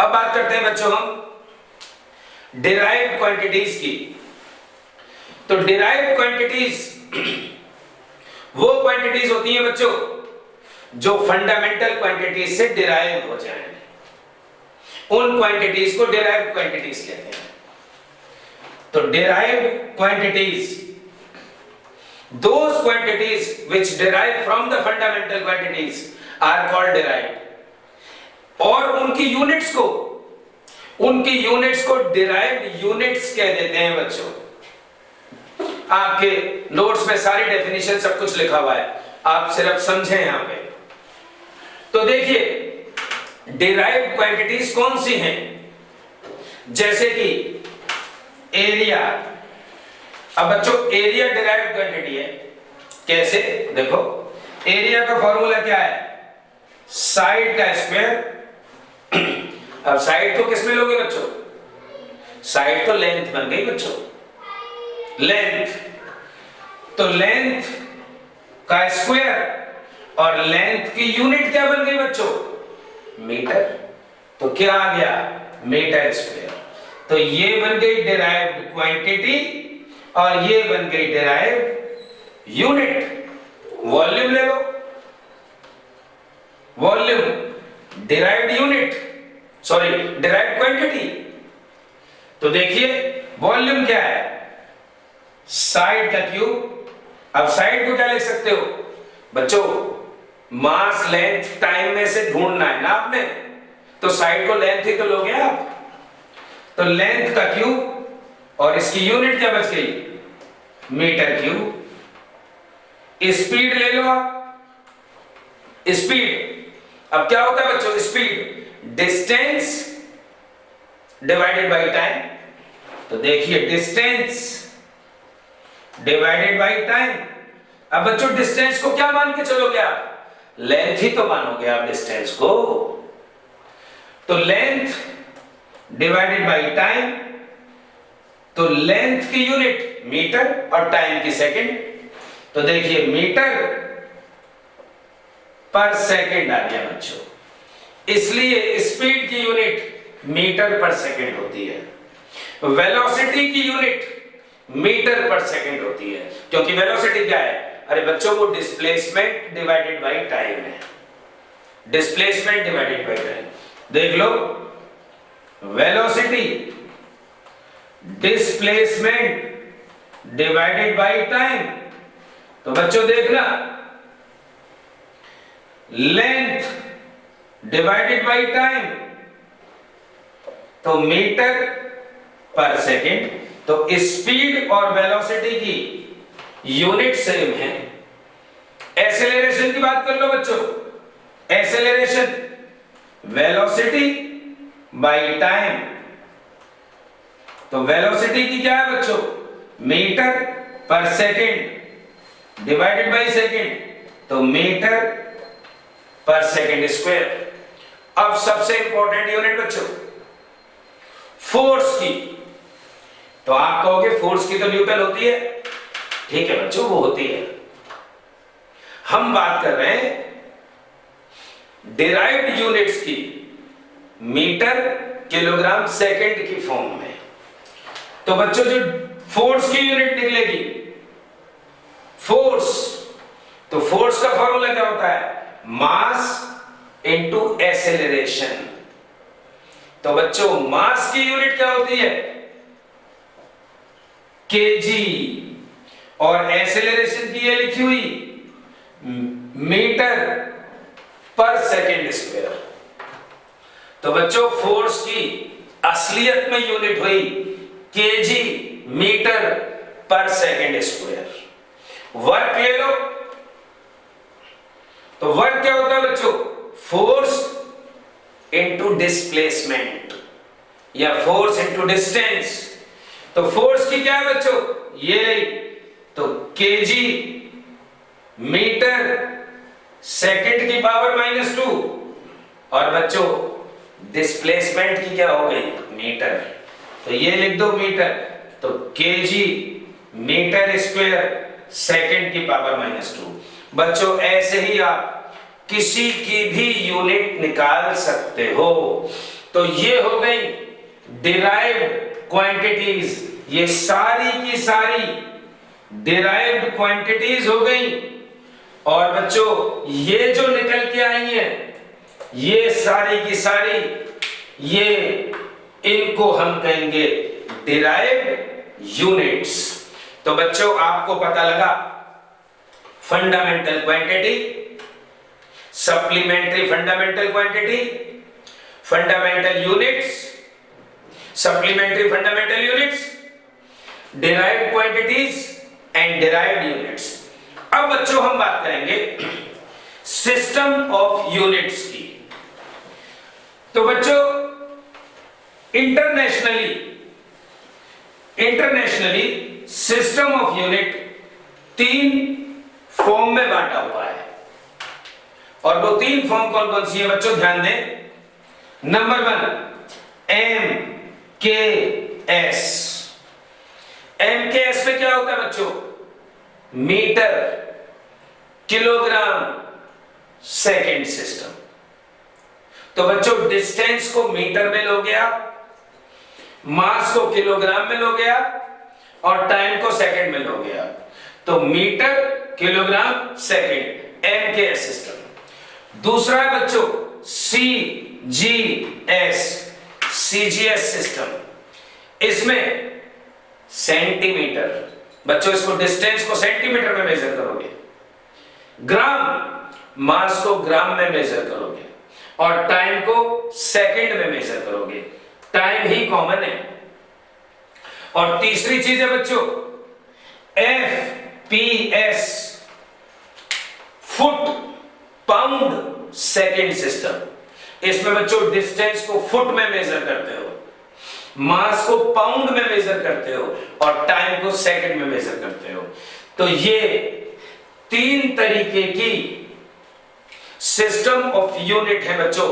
अब बात करते हैं बच्चों हम डिराइव्ड क्वांटिटीज की। तो डिराइव्ड क्वांटिटीज वो क्वांटिटीज होती हैं बच्चों जो फंडामेंटल क्वांटिटीज से डिराइव हो जाएं, उन क्वांटिटीज को डिराइव्ड क्वांटिटीज कहते हैं। तो derived quantities, those quantities which derive from the fundamental quantities are called derived, और उनकी यूनिट्स को डिराइव्ड यूनिट्स कह देते हैं बच्चों। आपके नोट्स में सारी डेफिनेशन सब कुछ लिखा हुआ है, आप सिर्फ समझें यहां पे। तो देखिए डिराइव्ड क्वांटिटीज कौन सी हैं, जैसे कि एरिया। अब बच्चों एरिया डिराइव्ड क्वांटिटी है। कैसे? देखो एरिया का फॉर्मूला क्या है, साइड का स्क्वायर। अब साइड को किस में लोगे बच्चों, साइड तो लेंथ बन गई बच्चों, लेंथ। तो लेंथ का स्क्वायर और लेंथ की यूनिट क्या बन गई बच्चों, मीटर। तो क्या आ गया, मीटर स्क्वायर। तो ये बन गई डिराइव्ड क्वांटिटी और ये बन गई डिराइव्ड यूनिट। वॉल्यूम ले लो, volume derived unit, sorry derived quantity. तो देखिए वॉल्यूम क्या है, साइड का क्यूब। अब साइड को क्या लिख सकते हो बच्चों, मास लेंथ टाइम में से ढूंढना है ना आपने, तो साइड को लेंथ ही तो लोगे आप। तो लेंथ का क्यूब और इसकी यूनिट क्या बच गई, मीटर क्यूब। स्पीड ले लो आप, स्पीड। अब क्या होता है बच्चों, speed distance divided by time. तो देखिए डिस्टेंस डिवाइडेड बाय टाइम। अब बच्चों डिस्टेंस को क्या मान के चलोगे आप, लेंथ ही तो मानोगे आप डिस्टेंस को। तो लेंथ डिवाइडेड बाय टाइम, तो लेंथ की यूनिट मीटर और टाइम की सेकंड। तो देखिए मीटर पर सेकंड आ गया बच्चों, इसलिए स्पीड की यूनिट मीटर पर सेकंड होती है। वेलोसिटी की यूनिट मीटर पर सेकंड होती है, क्योंकि वेलोसिटी क्या है, अरे बच्चों वो डिस्प्लेसमेंट डिवाइडेड बाय टाइम है, डिस्प्लेसमेंट डिवाइडेड बाय टाइम। देख लो velocity displacement divided by time. तो बच्चों देखना लेंथ डिवाइडेड बाय टाइम, तो मीटर पर सेकंड। तो स्पीड और वेलोसिटी की यूनिट सेम है। एक्सेलरेशन की बात कर लो बच्चों, एक्सेलरेशन वेलोसिटी बाय टाइम। तो वेलोसिटी की क्या है बच्चों, मीटर पर सेकंड डिवाइडेड बाय सेकंड, तो मीटर पर सेकंड स्क्वायर। अब सबसे इंपॉर्टेंट यूनिट बच्चों फोर्स की। तो आप कहोगे फोर्स की तो न्यूटन होती है, ठीक है बच्चों वो होती है। हम बात कर रहे हैं डिराइव्ड यूनिट्स की, मीटर किलोग्राम सेकंड की फॉर्म में। तो बच्चों जो फोर्स की यूनिट निकलेगी, फोर्स, तो फोर्स का फॉर्मूला क्या होता है, मास इनटू एक्सेलरेशन। तो बच्चों मास की यूनिट क्या होती है, केजी, और एक्सेलरेशन की ये लिखी हुई मीटर पर सेकंड स्क्वायर। तो बच्चों फोर्स की असलियत में यूनिट हुई केजी मीटर पर सेकंड स्क्वायर। वर्क ले लो, तो वर्क क्या होता है बच्चों, फोर्स इनटू डिस्प्लेसमेंट या फोर्स इनटू डिस्टेंस। तो फोर्स की क्या है बच्चों, ये तो केजी मीटर सेकंड की पावर -2, और बच्चों डिस्प्लेसमेंट की क्या हो गई, मीटर। तो ये लिख दो मीटर, तो केजी मीटर स्क्वायर सेकंड की पावर -2। बच्चों ऐसे ही आप किसी की भी यूनिट निकाल सकते हो। तो ये हो गई डिराइव्ड क्वांटिटीज, ये सारी की सारी डिराइव्ड क्वांटिटीज हो गई। और बच्चों ये जो निकल के आई है ये सारी की सारी, ये इनको हम कहेंगे डिराइव्ड यूनिट्स। तो बच्चों आपको पता लगा fundamental quantity, supplementary fundamental quantity, fundamental units, supplementary fundamental units, derived quantities and derived units. अब बच्चों हम बात करेंगे सिस्टम ऑफ यूनिट्स की। तो बच्चों internationally system of unit 3 form में बांटा हुआ है। और वो 3 फॉर्म कौन कौन सी है बच्चों, ध्यान दें। Number 1 MKS। MKS में क्या होता है बच्चों, मीटर किलोग्राम सेकेंड सिस्टम। तो बच्चों डिस्टेंस को मीटर में लोगे आप, मास को किलोग्राम में लोगे आप, और टाइम को सेकंड में लोगे आप। तो meter kilogram second, MKS system. दूसरा है बच्चों CGS सिस्टम। इसमें सेंटीमीटर, बच्चों इसको डिस्टेंस को सेंटीमीटर में मेजर करोगे, ग्राम मास को ग्राम में मेजर करोगे, और टाइम को सेकंड में मेजर करोगे। टाइम ही कॉमन है। और तीसरी चीज है बच्चों FPS, foot pound second system. इसमें बच्चों डिस्टेंस को फुट में मेजर करते हो, मास को पाउंड में मेजर करते हो, और टाइम को सेकंड में मेजर करते हो। तो ये 3 तरीके की सिस्टम ऑफ यूनिट है बच्चों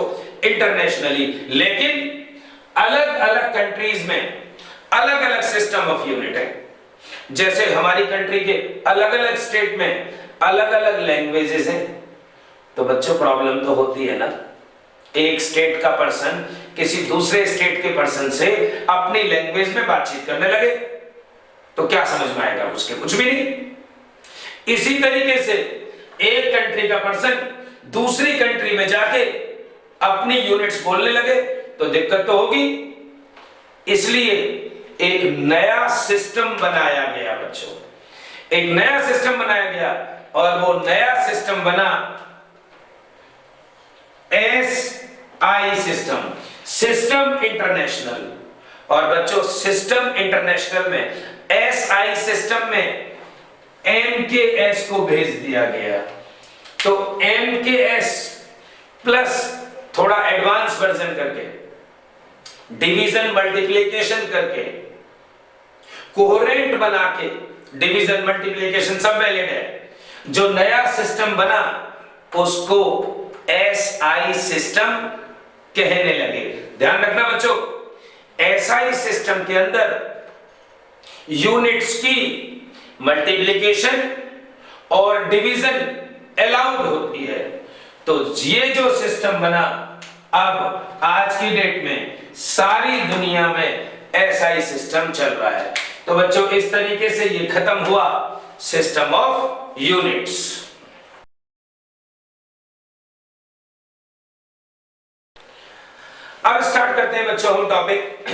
इंटरनेशनली। लेकिन अलग अलग कंट्रीज में अलग अलग सिस्टम ऑफ यूनिट है। जैसे हमारी कंट्री के अलग अलग स्टेट में अलग अलग लैंग्वेजेस हैं। तो बच्चों प्रॉब्लम तो होती है ना, एक स्टेट का पर्सन किसी दूसरे स्टेट के पर्सन से अपनी लैंग्वेज में बातचीत करने लगे तो क्या समझ में आएगा उसके, कुछ भी नहीं। इसी तरीके से एक कंट्री का पर्सन दूसरी कंट्री में जाके अपनी यूनिट्स बोलने लगे तो दिक्कत तो होगी। इसलिए एक नया सिस्टम बनाया गया बच्चों, एक नया सिस्टम बनाया गया, और वो नया सिस्टम बना SI सिस्टम, सिस्टम इंटरनेशनल। और बच्चों सिस्टम इंटरनेशनल में SI सिस्टम में MKS को भेज दिया गया। तो MKS प्लस थोड़ा एडवांस वर्जन करके, डिवीजन मल्टीप्लिकेशन करके, कोहेरेंट बना के, डिवीजन मल्टीप्लिकेशन सब वैलिड है, जो नया सिस्टम बना उसको SI सिस्टम कहने लगे। ध्यान रखना बच्चों, SI सिस्टम के अंदर यूनिट्स की मल्टीप्लिकेशन और डिवीजन अलाउड होती है। तो ये जो सिस्टम बना, अब आज की डेट में सारी दुनिया में SI सिस्टम चल रहा है। तो बच्चों इस तरीके से ये खत्म हुआ सिस्टम ऑफ यूनिट्स। अब स्टार्ट करते हैं बच्चों हम टॉपिक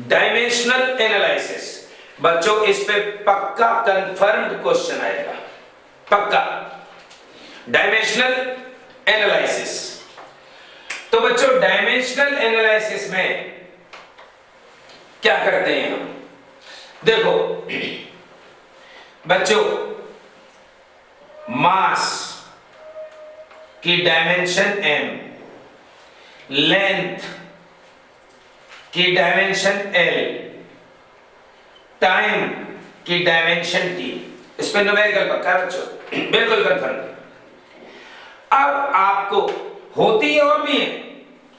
डायमेंशनल एनालिसिस। बच्चों इस पे पक्का कंफर्म्ड क्वेश्चन आएगा, पक्का डायमेंशनल एनालिसिस। तो बच्चों डायमेंशनल एनालिसिस में क्या करते हैं हम, देखो बच्चों मास की डायमेंशन m, लेंथ की डायमेंशन l, टाइम की डायमेंशन t। इस पे न्यूमेरिकल पक्का है बच्चों, बिल्कुल कंफर्म। अब आपको होती है और भी है,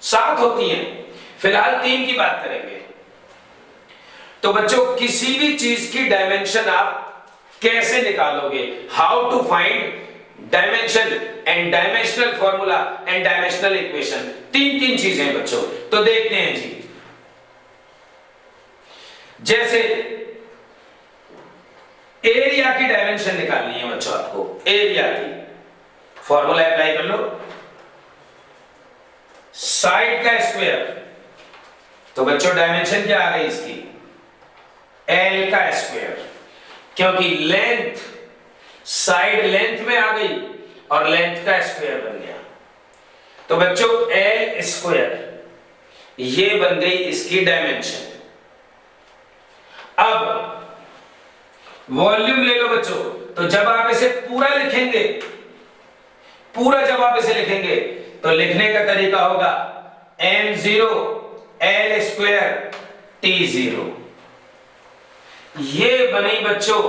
7 होती है, फिलहाल 3 की बात करेंगे। तो बच्चों किसी भी चीज की डायमेंशन आप कैसे निकालोगे, how to find dimension and dimensional formula and dimensional equation, तीन चीजें हैं बच्चों। तो देखते हैं जी, जैसे एरिया की डायमेंशन निकालनी है बच्चों, आपको एरिया की फॉर्मूला अप्लाई कर लो, साइड का स्क्वायर, तो बच्चों डायमेंशन क्या आ गई इसकी, एल का स्क्वायर, क्योंकि लेंथ साइड लेंथ में आ गई और लेंथ का स्क्वायर बन गया, तो बच्चों एल स्क्वायर ये बन गई इसकी डायमेंशन। अब वॉल्यूम ले लो बच्चों, तो जब आप इसे पूरा लिखेंगे, पूरा जब आप इसे लिखेंगे तो लिखने का तरीका होगा m0 l स्क्वायर t0। ये बनी बच्चों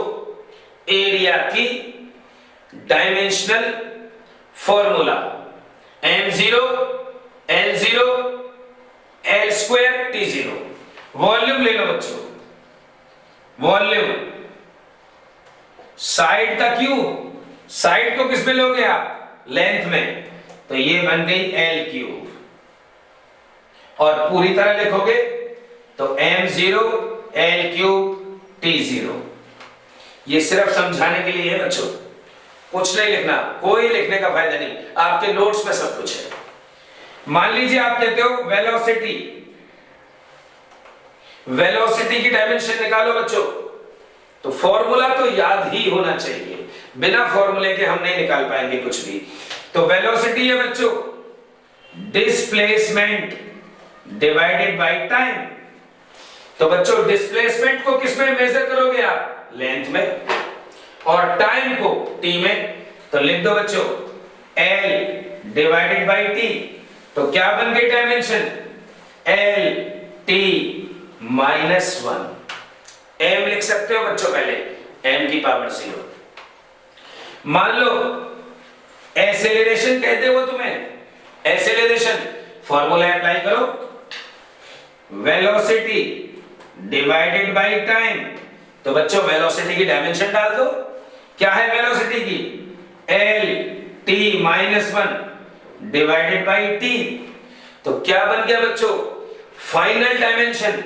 एरिया की dimensional formula, m0 l0 l square t0। Volume ले लो बच्चों, वॉल्यूम साइड का क्यूब, साइड को किस में लोगे आप, लेंथ में, तो ये बन गई l क्यूब, और पूरी तरह लिखोगे तो m0 l क्यूब t0। ये सिर्फ समझाने के लिए है बच्चों, कुछ नहीं लिखना, कोई लिखने का फायदा नहीं, आपके नोट्स में सब कुछ है। मान लीजिए आप कहते हो वेलोसिटी, वेलोसिटी की डायमेंशन निकालो बच्चों, तो फॉर्मूला तो याद ही होना चाहिए, बिना फॉर्मूले के हम नहीं निकाल पाएंगे कुछ भी। तो वेलोसिटी है बच्चों डिस्प्लेसमेंट डिवाइडेड बाय टाइम, तो बच्चों डिस्प्लेसमेंट को किस में मेजर करोगे आप, लेंथ में, और टाइम को t में, तो लिख दो बच्चों l डिवाइडेड बाय t, तो क्या बन गई डायमेंशन, l t -1। m लिख सकते हो बच्चों पहले, m की पावर 0। मान लो एक्सेलरेशन कहते हो तुम्हें, एक्सेलरेशन फॉर्मूला अप्लाई करो, वेलोसिटी डिवाइडेड बाय टाइम, तो बच्चों वेलोसिटी की डायमेंशन डाल दो, क्या है वेलोसिटी की, l t -1 divided by t, तो क्या बन गया बच्चों, फाइनल डायमेंशन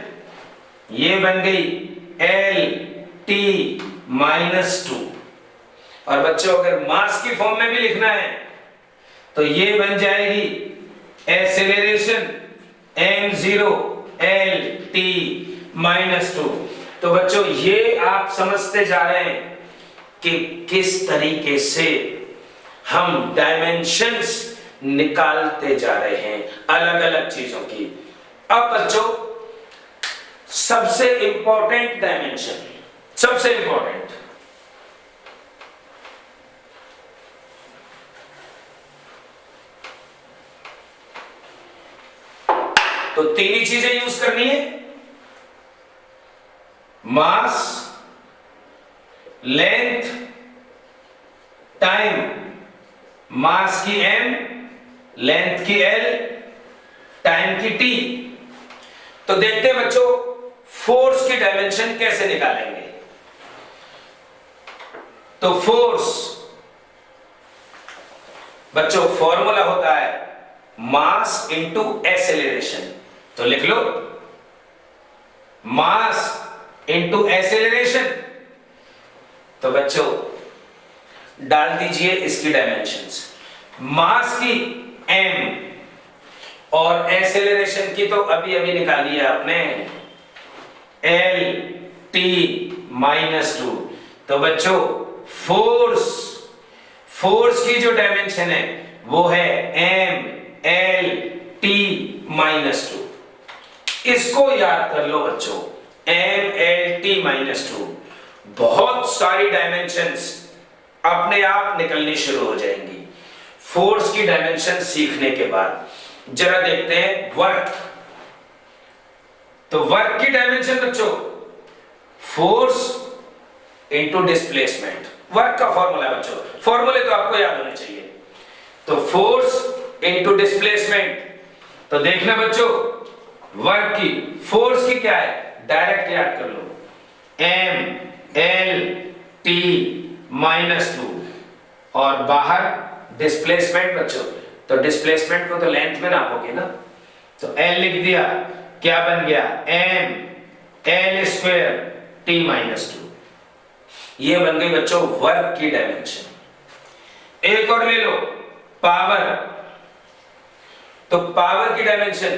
ये बन गई l t -2। और बच्चों अगर मास की फॉर्म में भी लिखना है तो ये बन जाएगी एक्सेलरेशन m0 l t -2। तो बच्चों ये आप समझते जा रहे हैं कि किस तरीके से हम डायमेंशंस निकालते जा रहे हैं अलग अलग चीजों की। अब बच्चों सबसे इंपॉर्टेंट डायमेंशन, सबसे इंपॉर्टेंट, तो तीन ही चीजें यूज करनी है, मास, लेंथ, टाइम। मास की m, लेंथ की l, टाइम की t। तो देखते हैं बच्चों फोर्स की डायमेंशन कैसे निकालेंगे। तो फोर्स बच्चों फॉर्मूला होता है मास इंटू एक्सेलरेशन, तो लिख लो मास इंटू एक्सेलरेशन। तो बच्चों डाल दीजिए इसकी डायमेंशंस, मास की m और एक्सेलरेशन की तो अभी अभी निकाली है आपने l t -2। तो बच्चों फोर्स की जो डायमेंशन है वो है m l t -2। इसको याद कर लो बच्चों, m l t -2। बहुत सारी डायमेंशंस अपने आप निकलनी शुरू हो जाएंगी फोर्स की डायमेंशन सीखने के बाद। जरा देखते हैं वर्क। तो वर्क की डायमेंशन बच्चों फोर्स इंटू डिस्प्लेसमेंट, वर्क का फॉर्मूला बच्चों, फॉर्मूले तो आपको याद होने चाहिए। तो फोर्स इंटू डिस्प्लेसमेंट, तो देखना बच्चों वर्क की, फोर्स की क्या है डायरेक्ट याद कर लो, m l t -2, और बाहर डिस्प्लेसमेंट बच्चों, तो डिस्प्लेसमेंट को तो लेंथ में नापोगे ना, तो L लिख दिया, क्या बन गया m L square t minus 2। ये बन गई बच्चों वर्क की डायमेंशन। एक और ले लो पावर, तो पावर की डायमेंशन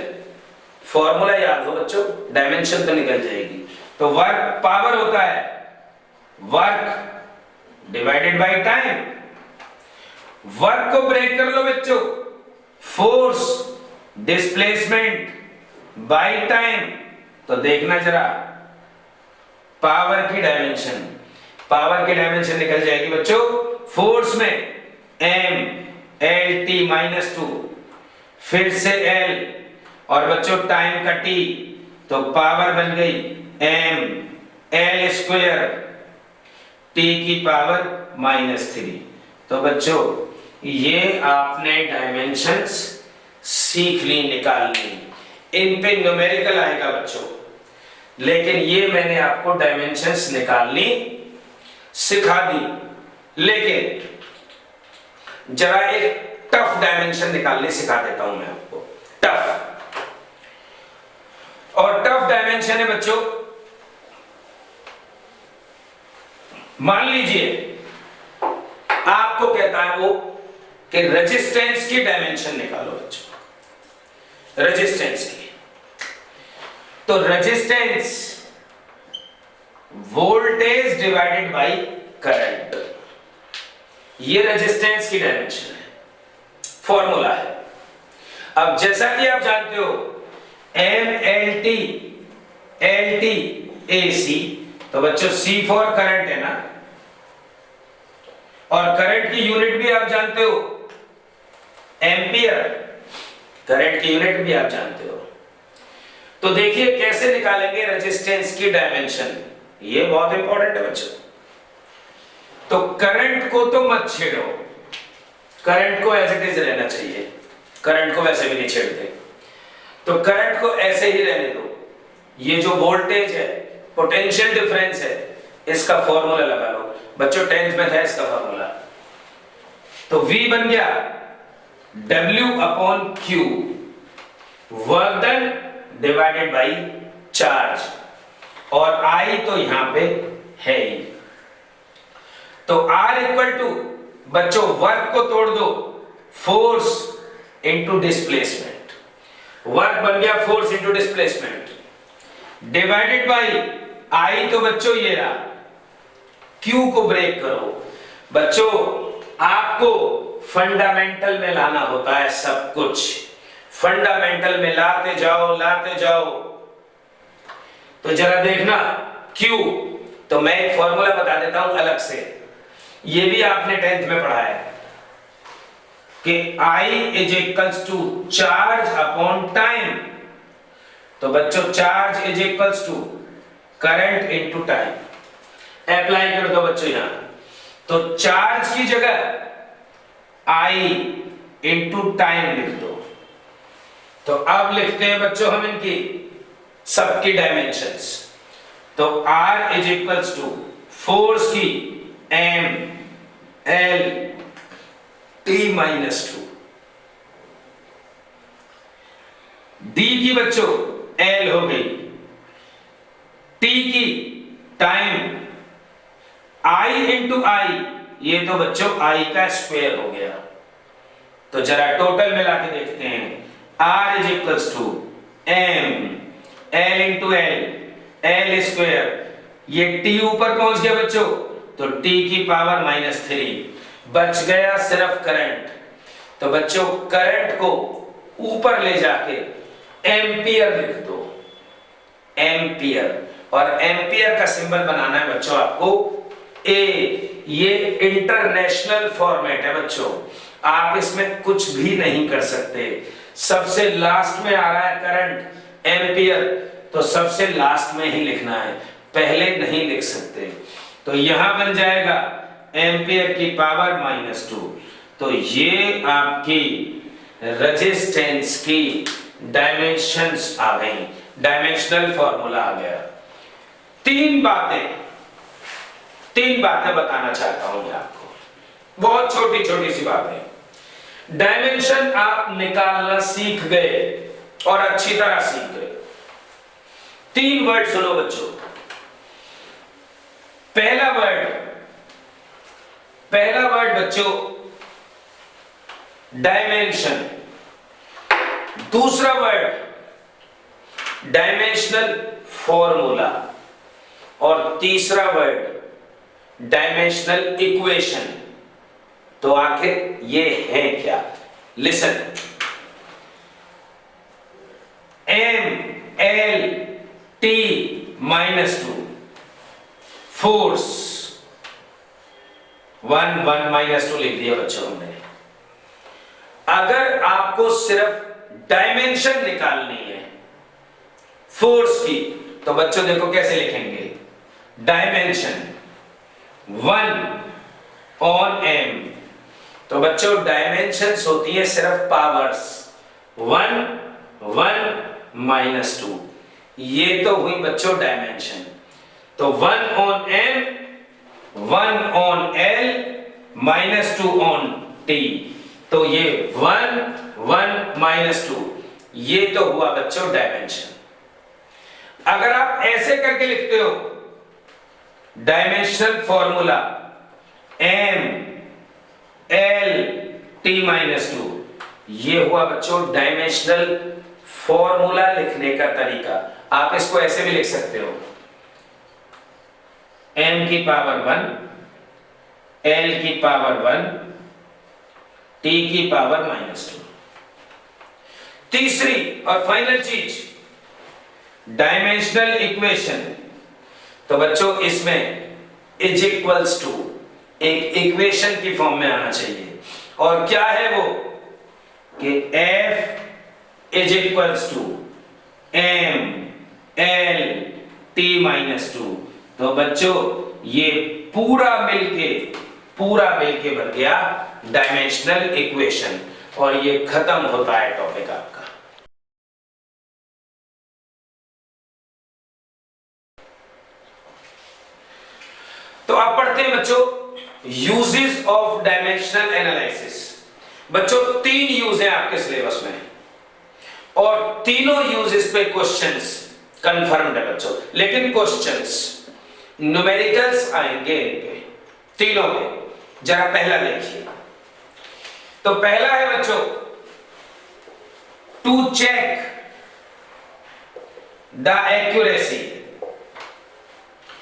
फॉर्मूला याद हो बच्चों, डायमेंशन तो निकल जाएगी। तो वर्क पावर होता है work divided by time. Work को ब्रेक कर लो बच्चों, फोर्स डिस्प्लेसमेंट बाय टाइम। तो देखना जरा पावर की डायमेंशन, पावर की डायमेंशन निकल जाएगी बच्चों, फोर्स में m L t माइनस 2, फिर से L और बच्चों टाइम का t, तो पावर बन गई m L स्क्वायर t की पावर माइनस 3। तो बच्चों ये आपने डायमेंशंस सीख ली, निकाल ली, इन पे न्यूमेरिकल आएगा बच्चों, लेकिन ये मैंने आपको डायमेंशंस निकालनी सिखा दी। लेकिन जरा एक टफ डायमेंशन निकालने सिखा देता हूं मैं आपको, टफ। और टफ डायमेंशन है बच्चों, मान लीजिए आपको कहता है वो कि रेजिस्टेंस की डायमेंशन निकालो बच्चों, रेजिस्टेंस की। तो resistance voltage divided by current, ये रेजिस्टेंस की डायमेंशन है, फॉर्मूला है। अब जैसा कि आप जानते हो MLT LT AC, तो बच्चों C फॉर करंट है ना, और करंट की यूनिट भी आप जानते हो एम्पियर, करंट की यूनिट भी आप जानते हो। तो देखिए कैसे निकालेंगे रेजिस्टेंस की डायमेंशन, ये बहुत इंपॉर्टेंट है बच्चों। तो करंट को तो मत छेड़ो, करंट को एज इट इज रहना चाहिए, करंट को वैसे भी नहीं छेड़ते, तो करंट को ऐसे ही रहने दो। ये जो वोल्टेज है, पोटेंशियल डिफरेंस है, इसका फॉर्मूला लगा लो बच्चों, 10th में था इसका फॉर्मूला। तो V बन गया W upon Q, work done divided by charge, और I तो यहां पे है ही। तो R इक्वल टू बच्चों वर्क को तोड़ दो, फोर्स इंटू डिस्प्लेसमेंट, वर्क बन गया force into displacement, divided by I तो बच्चों ये रहा, Q को ब्रेक करो। बच्चों आपको फंडामेंटल में लाना होता है सब कुछ, फंडामेंटल में लाते जाओ लाते जाओ। तो जरा देखना Q, तो मैं एक फॉर्मूला बता देता हूं अलग से, ये भी आपने 10th में पढ़ा है कि I is equals to charge upon time. तो बच्चों charge is equals to current into time, apply कर दो बच्चों यहां। तो चार्ज की जगह I इनटू टाइम लिख दो। तो अब लिखते हैं बच्चों हम इनकी सबकी डायमेंशंस। तो R is equals to force की M L T minus 2, D की बच्चों L हो गई, T की टाइम I इंटू I, ये तो बच्चों I का स्क्वायर हो गया। तो जरा टोटल मिला के देखते हैं, R is equals to M L into L square, ये T ऊपर पहुंच गया बच्चों, तो T की पावर -3, बच गया सिर्फ करंट। तो बच्चों करंट को ऊपर ले जाके एम्पियर लिख दो, एम्पियर, और एम्पियर का सिंबल बनाना है बच्चों आपको A। ये इंटरनेशनल फॉर्मेट है बच्चों, आप इसमें कुछ भी नहीं कर सकते। सबसे लास्ट में आ रहा है करंट एम्पियर, तो सबसे लास्ट में ही लिखना है, पहले नहीं लिख सकते। तो यहां बन जाएगा एम्पियर की पावर -2। तो ये आपकी रेजिस्टेंस की डायमेंशंस आ गई, डायमेंशनल फॉर्मूला आ गया। तीन बातें बताना चाहता हूं मैं आपको, बहुत छोटी छोटी सी बात है। डायमेंशन आप निकालना सीख गए और अच्छी तरह सीख गए। 3 वर्ड सुनो बच्चों। पहला वर्ड बच्चों डायमेंशन, दूसरा वर्ड डायमेंशनल फॉर्मूला और तीसरा वर्ड डायमेंशनल इक्वेशन। तो आखिर ये है क्या? लिसन, MLT -2 फोर्स 1 -2 लिख दिया बच्चों हमने। अगर आपको सिर्फ डायमेंशन निकालनी है फोर्स की, तो बच्चों देखो कैसे लिखेंगे। डायमेंशन 1/m, तो बच्चों डायमेंशंस होती है सिर्फ पावर्स 1 -2। ये तो हुई बच्चों डायमेंशन। तो 1/m 1/l -2/t, तो ये 1 -2 ये तो हुआ बच्चों डायमेंशन। अगर आप ऐसे करके लिखते हो डायमेंशनल फॉर्मूला MLT -2, ये हुआ बच्चों डायमेंशनल फॉर्मूला लिखने का तरीका। आप इसको ऐसे भी लिख सकते हो m की पावर 1 l की पावर 1 t की पावर -2। तीसरी और फाइनल चीज डायमेंशनल इक्वेशन। तो बच्चों इसमें इज इक्वल्स टू एक इक्वेशन की फॉर्म में आना चाहिए। और क्या है वो कि F is equals to M L T -2। तो बच्चों ये पूरा मिलके बन गया डायमेंशनल इक्वेशन, और ये खत्म होता है टॉपिक आपका। तो आप पढ़ते हैं बच्चों यूजेस ऑफ डायमेंशनल एनालिसिस। बच्चों 3 यूज है आपके सिलेबस में, और तीनों यूजेस पे क्वेश्चंस कंफर्म्ड है बच्चों। लेकिन क्वेश्चंस न्यूमेरिकल्स आएंगे इनके तीनों पे। जरा पहला देखिए। तो पहला है बच्चों टू चेक द एक्यूरेसी।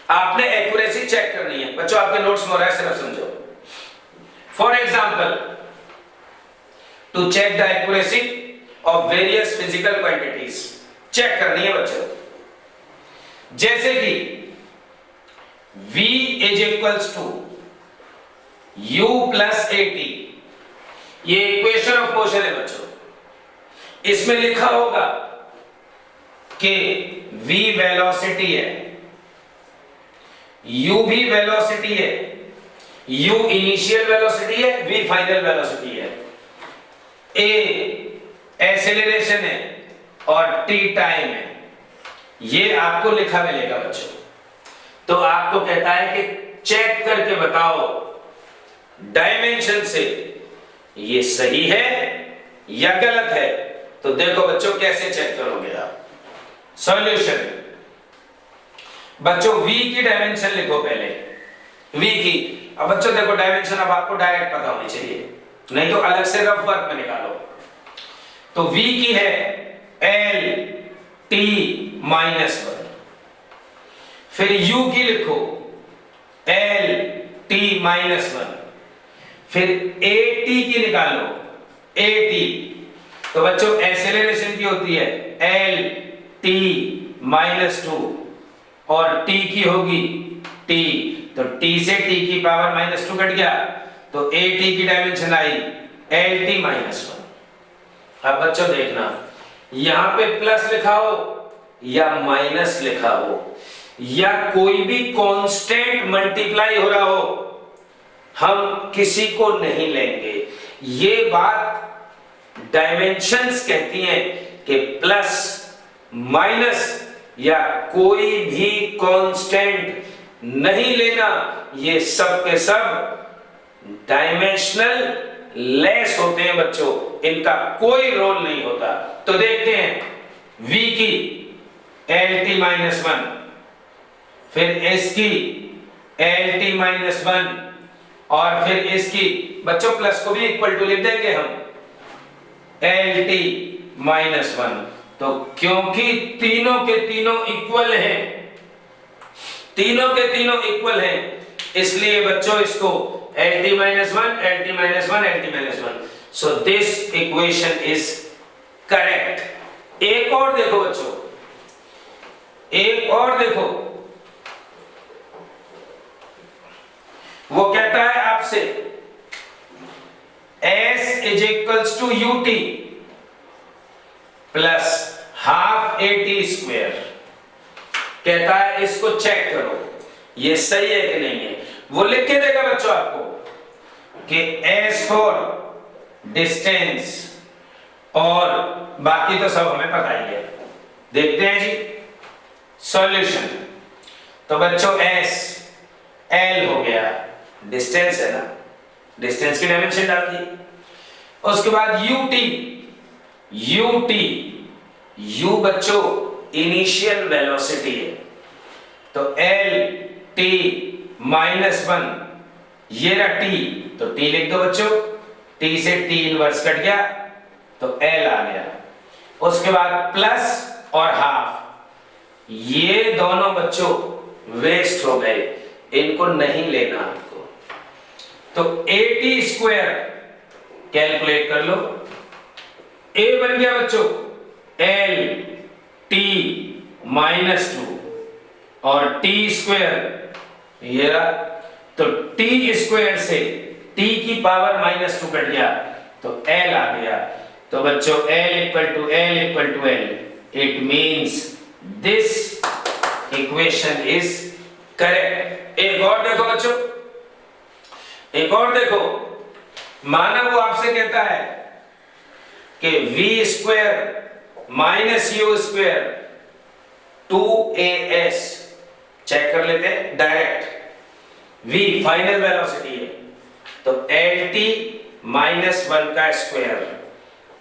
आपने एक्यूरेसी चेक करनी है बच्चों, आपके नोट्स में हो रहा है, सिर्फ समझो। For example to check the accuracy of various physical quantities, check करनी है बच्चों। जैसे कि v is equals to u plus at, ये इक्वेशन ऑफ मोशन है बच्चों। इसमें लिखा होगा कि v वेलोसिटी है, u भी वेलोसिटी है, u इनिशियल वेलोसिटी है, v फाइनल वेलोसिटी है, a एक्सेलरेशन है और t टाइम है। ये आपको लिखा मिलेगा बच्चों। तो आपको कहता है कि चेक करके बताओ डायमेंशन से ये सही है या गलत है। तो देखो बच्चों कैसे चेक करोगे आप। सॉल्यूशन, बच्चों v की डायमेंशन लिखो पहले, v की। अब बच्चों देखो डायमेंशन अब आपको डायरेक्ट पता होनी चाहिए, नहीं तो अलग से रफ वर्क में निकालो। तो v की है l t -1, फिर u की लिखो l t -1, फिर at की निकालो at। तो बच्चों एक्सेलरेशन की होती है l t -2 और t की होगी t, तो t से t की पावर -2 कट गया, तो at की डायमेंशन आई l t -1। अब बच्चों देखना यहां पे प्लस लिखा हो या माइनस लिखा हो या कोई भी कांस्टेंट मल्टीप्लाई हो रहा हो, हम किसी को नहीं लेंगे। ये बात डायमेंशंस कहती हैं कि प्लस माइनस या कोई भी कांस्टेंट नहीं लेना, ये सब के सब डायमेंशनल लेस होते हैं बच्चों, इनका कोई रोल नहीं होता। तो देखते हैं V की LT-1, फिर इसकी LT-1 और फिर इसकी बच्चों प्लस को भी इक्वल टू लिख देंगे हम LT-1। तो क्योंकि तीनों के तीनों इक्वल हैं, तीनों के तीनों इक्वल हैं, इसलिए बच्चों इसको LT-1, LT-1, LT-1। So this equation is correct. एक और देखो बच्चों, एक और देखो, वो कहता है आपसे S is equals to UT plus half AT square. कहता है इसको चेक करो ये सही है कि नहीं है। वो लिख के देगा बच्चों आपको कि S फॉर डिस्टेंस और बाकी तो सब हमें पता ही है। देखते हैं जी सॉल्यूशन। तो बच्चों S L हो गया, डिस्टेंस है ना, डिस्टेंस की डायमेंशन डाल दी। उसके बाद UT U बच्चों इनिशियल वेलोसिटी है, तो LT-1 ये रहा T, तो T लिख दो बच्चों, T से T इनवर्स कट गया तो L आ गया। उसके बाद प्लस और हाफ, ये दोनों बच्चों वेस्ट हो गए, इनको नहीं लेना आपको। तो AT स्क्वायर कैलकुलेट कर लो, A बन गया बच्चों LT-2 और T स्क्वायर ये रहा, तो T स्क्वायर से T की पावर -2 कट गया तो L आ गया। तो बच्चों L = L, it means this equation is correct. एक और देखो बच्चों, एक और देखो, माना वो आपसे कहता है कि V² - U² 2AS, चेक कर लेते हैं डायरेक्ट। V फाइनल वेलोसिटी है, तो LT-1 का स्क्वायर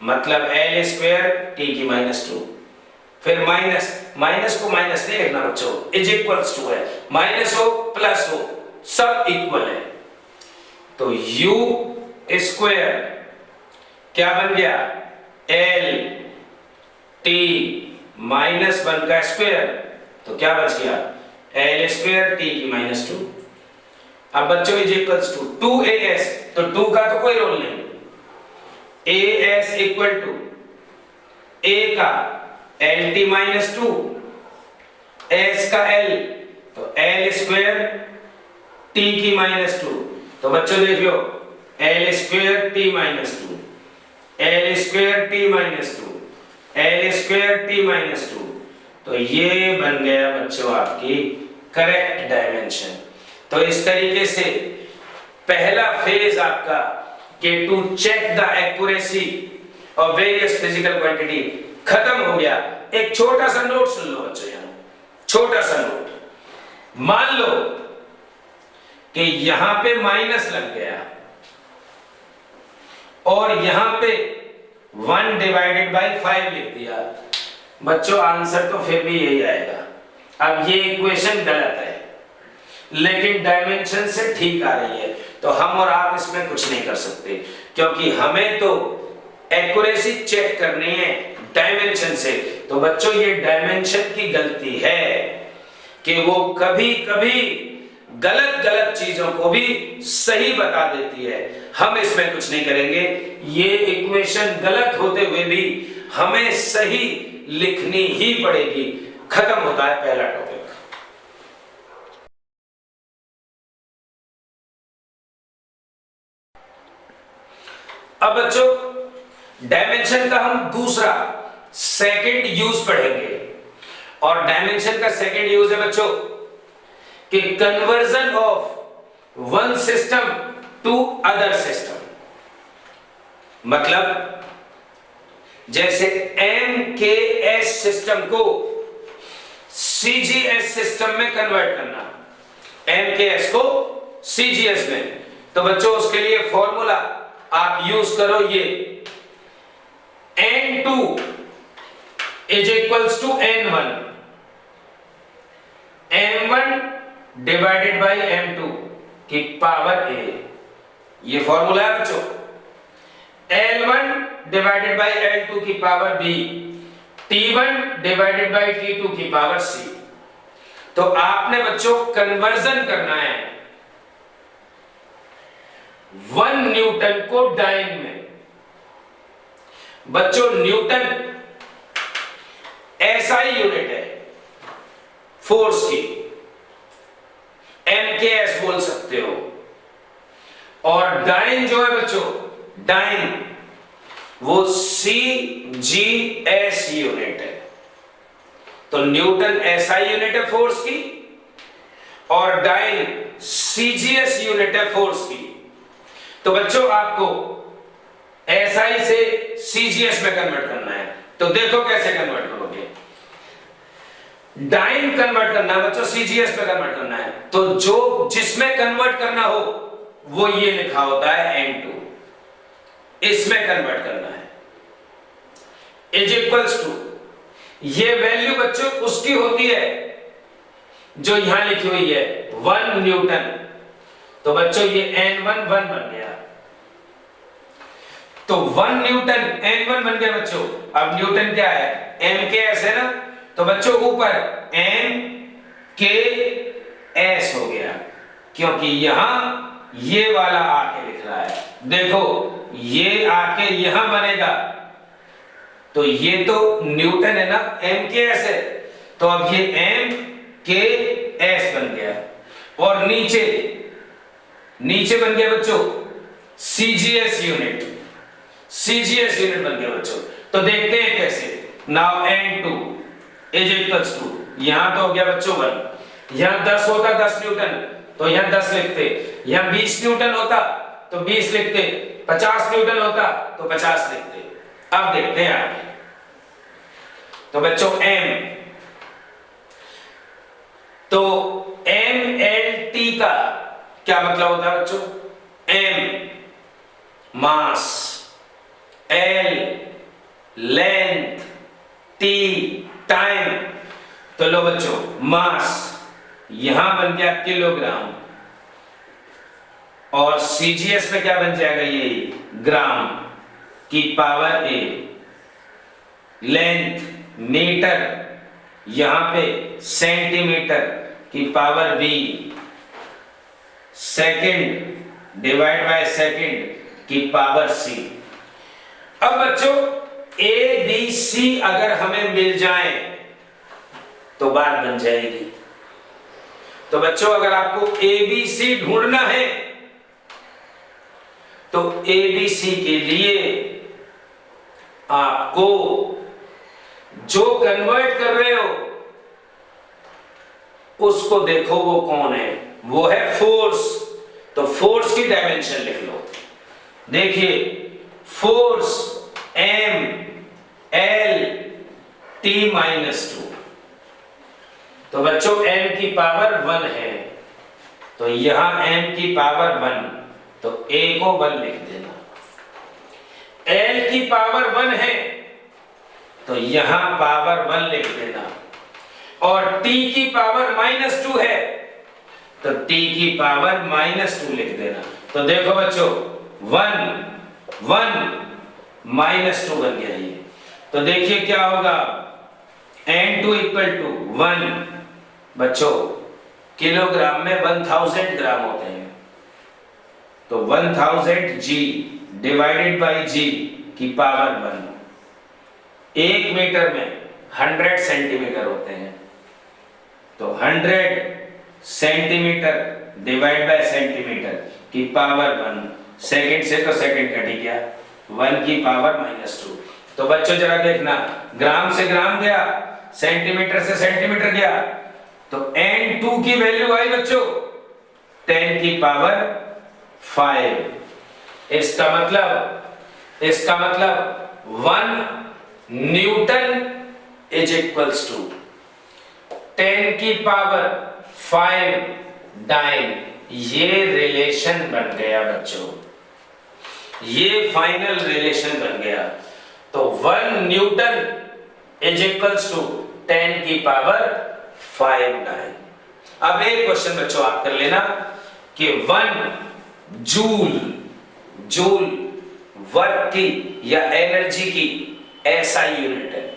मतलब L² T की -2, फिर माइनस को माइनस नहीं लिखना बच्चों, इज इक्वल्स टू है, माइनस हो प्लस हो सब इक्वल है। तो U² क्या बन गया LT-1 का स्क्वायर, तो क्या बच गया L² T की -2। अब बच्चों इज इक्वल्स टू 2AS, तो 2 का तो कोई रोल नहीं, AS इक्वल टू A का LT-2, S का L, तो L² T की -2। तो बच्चों देख लो L² T -2, L² T -2, L² T -2, तो ये बन गया बच्चों आपकी करेक्ट डायमेंशन। तो इस तरीके से पहला फेज आपका कि to check the accuracy of various physical quantity खत्म हो गया। एक छोटा सा नोट सुन लो बच्चों, यहां छोटा सा नोट, मान लो कि यहां पे माइनस लग गया और यहां पे 1/5 लिख दिया, बच्चों आंसर तो फिर भी यही आएगा। अब ये इक्वेशन गलत है लेकिन डायमेंशन से ठीक आ रही है, तो हम और आप इसमें कुछ नहीं कर सकते, क्योंकि हमें तो एक्यूरेसी चेक करनी है डायमेंशन से। तो बच्चों ये डायमेंशन की गलती है कि वो कभी कभी गलत चीजों को भी सही बता देती है, हम इसमें कुछ नहीं करेंगे। ये इक्वेशन गलत होते हुए भी हमें सही लिखनी ही पड़ेगी। खत्म होता है पहला टॉपिक। अब बच्चों डायमेंशन का हम दूसरा सेकंड यूज पढ़ेंगे, और डायमेंशन का सेकंड यूज है बच्चों कि conversion of one system to other system. मतलब जैसे MKS सिस्टम को CGS सिस्टम में कन्वर्ट करना, MKS को CGS में, तो बच्चों उसके लिए फॉर्मूला आप यूज करो ये N2 is equals to N1, M1 divided by M2 की पावर A। ये फॉर्मूला है बच्चों। L1 डिवाइडेड बाई L2 की power B, T1 divided by T2 की पावर C। तो आपने बच्चों कन्वर्जन करना है 1 न्यूटन को डाइन में। बच्चों न्यूटन SI यूनिट है फोर्स की, MKS बोल सकते हो। और डाइन जो है बच्चों, डाइन वो CGS यूनिट है। तो न्यूटन SI यूनिट है फोर्स की और डाइन CGS यूनिट है फोर्स की। तो बच्चों आपको SI से CGS में कन्वर्ट करना है। तो देखो कैसे कन्वर्ट करोगे। डाइन कन्वर्ट करना है बच्चों, CGS में कन्वर्ट करना है। तो जो जिसमें कन्वर्ट करना हो वो ये लिखा होता है N2, इसमें कन्वर्ट करना है इज इक्वल्स टू, ये वैल्यू बच्चों उसकी होती है जो यहां लिखी हुई है 1 न्यूटन। तो बच्चों ये N1 1 बन गया। तो 1 न्यूटन N1 बन गया बच्चों। अब न्यूटन क्या है, MKS है ना। तो बच्चों ऊपर MKS हो गया, क्योंकि यहां ये वाला आके लिख रहा है। देखो ये आके यहां बनेगा, तो ये तो न्यूटन है ना, MKS है। तो अब ये MKS बन गया और नीचे नीचे बन गया बच्चों CGS यूनिट, CGS यूनिट बन गया बच्चों। तो देखते हैं कैसे। Now N2 is equals to, यहां तो हो गया बच्चों 1, यहां 10 होता 10 न्यूटन तो यहां 10 लिखते, यहां 20 न्यूटन होता तो 20 लिखते, 50 न्यूटन होता तो 50 लिखते। अब देखते हैं आगे। तो बच्चों M, तो MLT का क्या मतलब होता है बच्चों, M मास, L लेंथ, T टाइम। तो लो बच्चों मास यहां बन गया किलोग्राम और CGS में क्या बन जाएगा, ये ग्राम की पावर A। लेंथ मीटर, यहां पे सेंटीमीटर की power B। Second divide by second की पावर C। अब बच्चों ABC अगर हमें मिल जाए तो बात बन जाएगी। तो बच्चों अगर आपको ABC ढूंढना है तो ABC के लिए आपको जो कन्वर्ट कर रहे हो उसको देखो वो कौन है, वो है फोर्स। तो फोर्स की डायमेंशन लिख लो। देखिए फोर्स M L T -2। तो बच्चों M की पावर 1 है तो यहां M की पावर 1, तो A को 1 लिख देना। L की पावर 1 है तो यहां पावर 1 लिख देना। और T की पावर -2 है तो T की पावर -2 लिख देना। तो देखो बच्चों 1 1 -2 बन गया ये। तो देखिए क्या होगा, N2 = 1। बच्चों किलोग्राम में 1000 ग्राम होते हैं, तो 1000 G डिवाइडेड बाई G की पावर 1। 1 मीटर में 100 सेंटीमीटर होते हैं, तो 100 सेंटीमीटर डिवाइड बाय सेंटीमीटर की पावर 1। सेकंड से तो सेकंड कट ही गया, 1 की पावर -2। तो बच्चों जरा देखना, ग्राम से ग्राम गया, सेंटीमीटर से सेंटीमीटर गया, तो N2 की वैल्यू आई बच्चों 10 की पावर 5। इसका मतलब 1 न्यूटन इज इक्वल्स टू 10 की पावर 5 डाइन। ये रिलेशन बन गया बच्चों, ये फाइनल रिलेशन बन गया। तो 1 न्यूटन इज इक्वल्स टू 10 की पावर 5 9। अब एक क्वेश्चन बच्चों आप कर लेना कि 1 जूल वर्क की या एनर्जी की एसआई यूनिट है,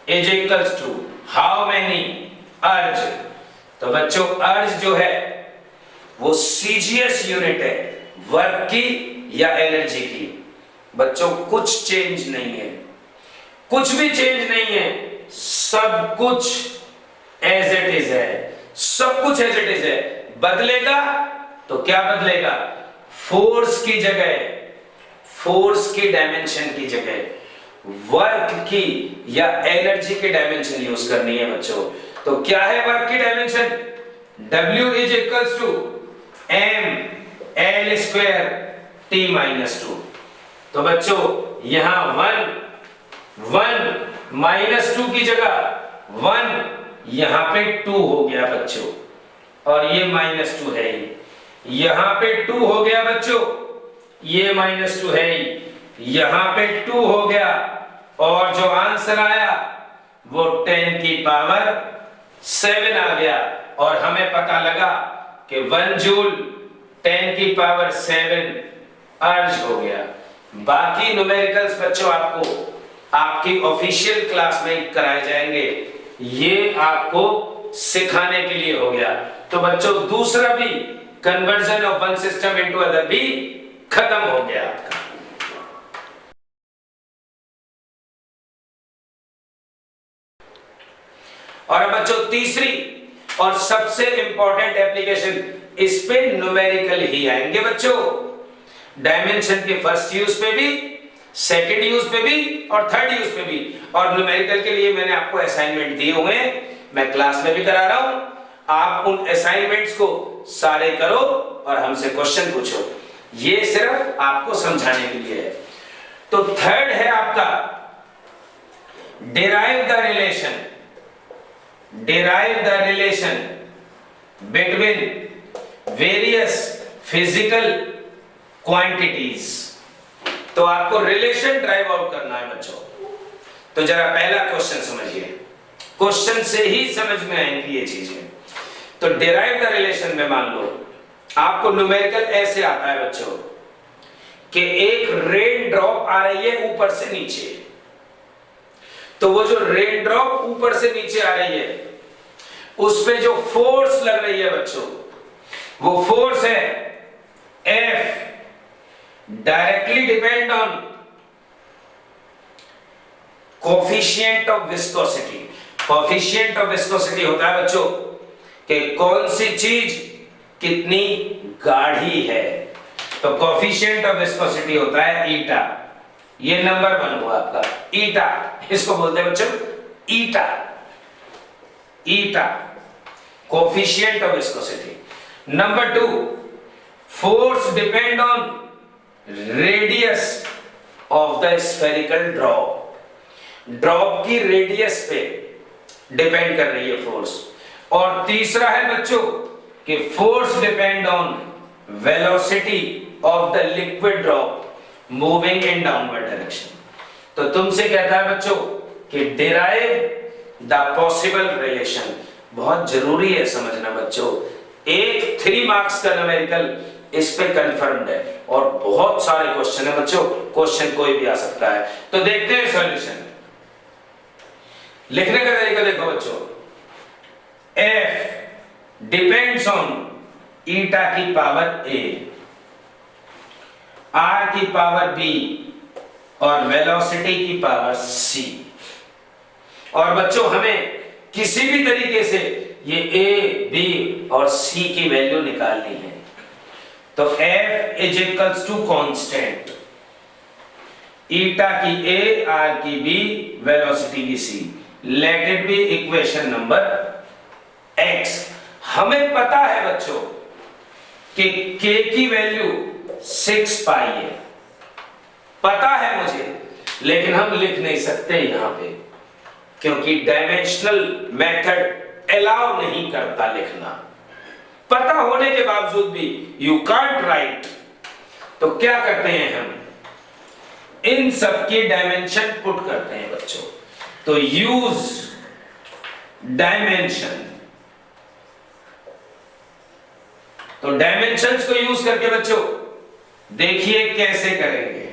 is equals to how many ergs. तो बच्चों अर्ज जो है वो सीजीएस यूनिट है वर्क की या एनर्जी की। बच्चों कुछ चेंज नहीं है, कुछ भी चेंज नहीं है, सब कुछ एज इट इज है, सब कुछ एज इट इज है। बदलेगा तो क्या बदलेगा? फोर्स की जगह, फोर्स की डायमेंशन की जगह वर्क की या एनर्जी की डायमेंशन यूज करनी है बच्चों। तो क्या है वर्क की dimension? W is equals to m l square t minus 2। तो बच्चों यहां 1 माइनस 2 की जगह 1 यहां पे 2 हो गया बच्चों, और ये माइनस 2 है ही, यहां पे 2 हो गया बच्चों, ये माइनस 2 है ही, यहां पे 2 हो गया, और जो आंसर आया वो 10 की पावर 7 आ गया। और हमें पता लगा कि 1 जूल 10 की पावर 7 अर्ज हो गया। बाकी न्यूमेरिकल्स बच्चों आपको आपकी ऑफिशियल क्लास में कराए जाएंगे, ये आपको सिखाने के लिए हो गया। तो बच्चों दूसरा भी conversion of one system into other भी खत्म हो गया आपका। और बच्चों तीसरी और सबसे इंपॉर्टेंट एप्लीकेशन, इस पे न्यूमेरिकल ही आएंगे बच्चों, डायमेंशन के फर्स्ट यूज पे भी, सेकंड यूज पे भी और थर्ड यूज पे भी। और न्यूमेरिकल के लिए मैंने आपको असाइनमेंट दिए हुए हैं, मैं क्लास में भी करा रहा हूं, आप उन असाइनमेंट्स को सारे करो और हमसे क्वेश्चन पूछो, ये सिर्फ आपको समझाने के लिए है। तो थर्ड है आपका derive the relation between various physical quantities. तो आपको रिलेशन ड्राइव आउट करना है बच्चों। तो जरा पहला क्वेश्चन समझिए, क्वेश्चन से ही समझ में आएंगी ये चीजें। तो डिराइव द रिलेशन में मान लो आपको न्यूमेरिकल ऐसे आता है बच्चों कि एक रेन ड्रॉप आ रही है ऊपर से नीचे, तो वो जो रेन ड्रॉप ऊपर से नीचे आ रही है उस पे जो फोर्स लग रही है बच्चों, वो फोर्स है F, directly depend on coefficient of viscosity. Coefficient of viscosity होता है बच्चों कि कौन सी चीज कितनी गाढ़ी है, तो कोफिशिएंट ऑफ विस्कोसिटी होता है ईटा। ये नंबर 1 हुआ आपका ईटा, इसको बोलते हैं बच्चों eta, eta coefficient of viscosity. Number 2, force depend on radius of the spherical drop. Drop की रेडियस पे डिपेंड कर रही है फोर्स। और तीसरा है बच्चों कि force depend on velocity of the liquid drop moving in downward direction. तो तुमसे कहता है बच्चों कि डिराइव द पॉसिबल रिलेशन। बहुत जरूरी है समझना बच्चों, एक 3 मार्क्स का न्यूमेरिकल इस पे कंफर्म्ड है और बहुत सारे क्वेश्चन है बच्चों, क्वेश्चन कोई भी आ सकता है। तो देखते हैं सॉल्यूशन। लिखने का तरीका देखो बच्चों, F डिपेंड्स ऑन ईटा की पावर A, R की पावर B और वेलोसिटी की पावर C। और बच्चों हमें किसी भी तरीके से ये A, B और C की वैल्यू निकालनी है। तो F is equals to constant, eta की A, R की B, वेलोसिटी की C। Let it be equation number X। हमें पता है बच्चों कि K की वैल्यू 6 पाई है, पता है मुझे, लेकिन हम लिख नहीं सकते यहां पे क्योंकि डायमेंशनल मेथड अलाउ नहीं करता लिखना। पता होने के बावजूद भी यू कांट राइट, तो क्या करते हैं हम, इन सब की डायमेंशन पुट करते हैं बच्चों। तो यूज डायमेंशन, तो डायमेंशंस को यूज करके बच्चों देखिए कैसे करेंगे,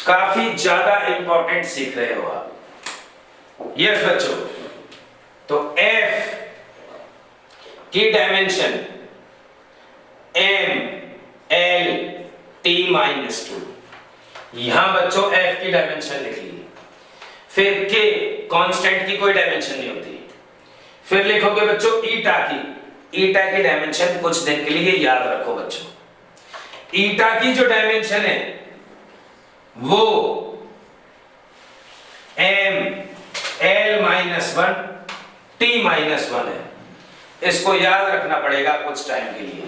काफी ज्यादा इंपॉर्टेंट सीख रहे हो आप। यस बच्चों, तो f की dimension m l t minus 2, यहां बच्चों f की डायमेंशन लिख ली। फिर k कांस्टेंट की कोई डायमेंशन नहीं होती। फिर लिखोगे बच्चों ईटा की डायमेंशन कुछ दिन के लिए याद रखो बच्चों। ईटा की जो डायमेंशन है वो m l minus 1 t minus 1 है। इसको याद रखना पड़ेगा कुछ टाइम के लिए,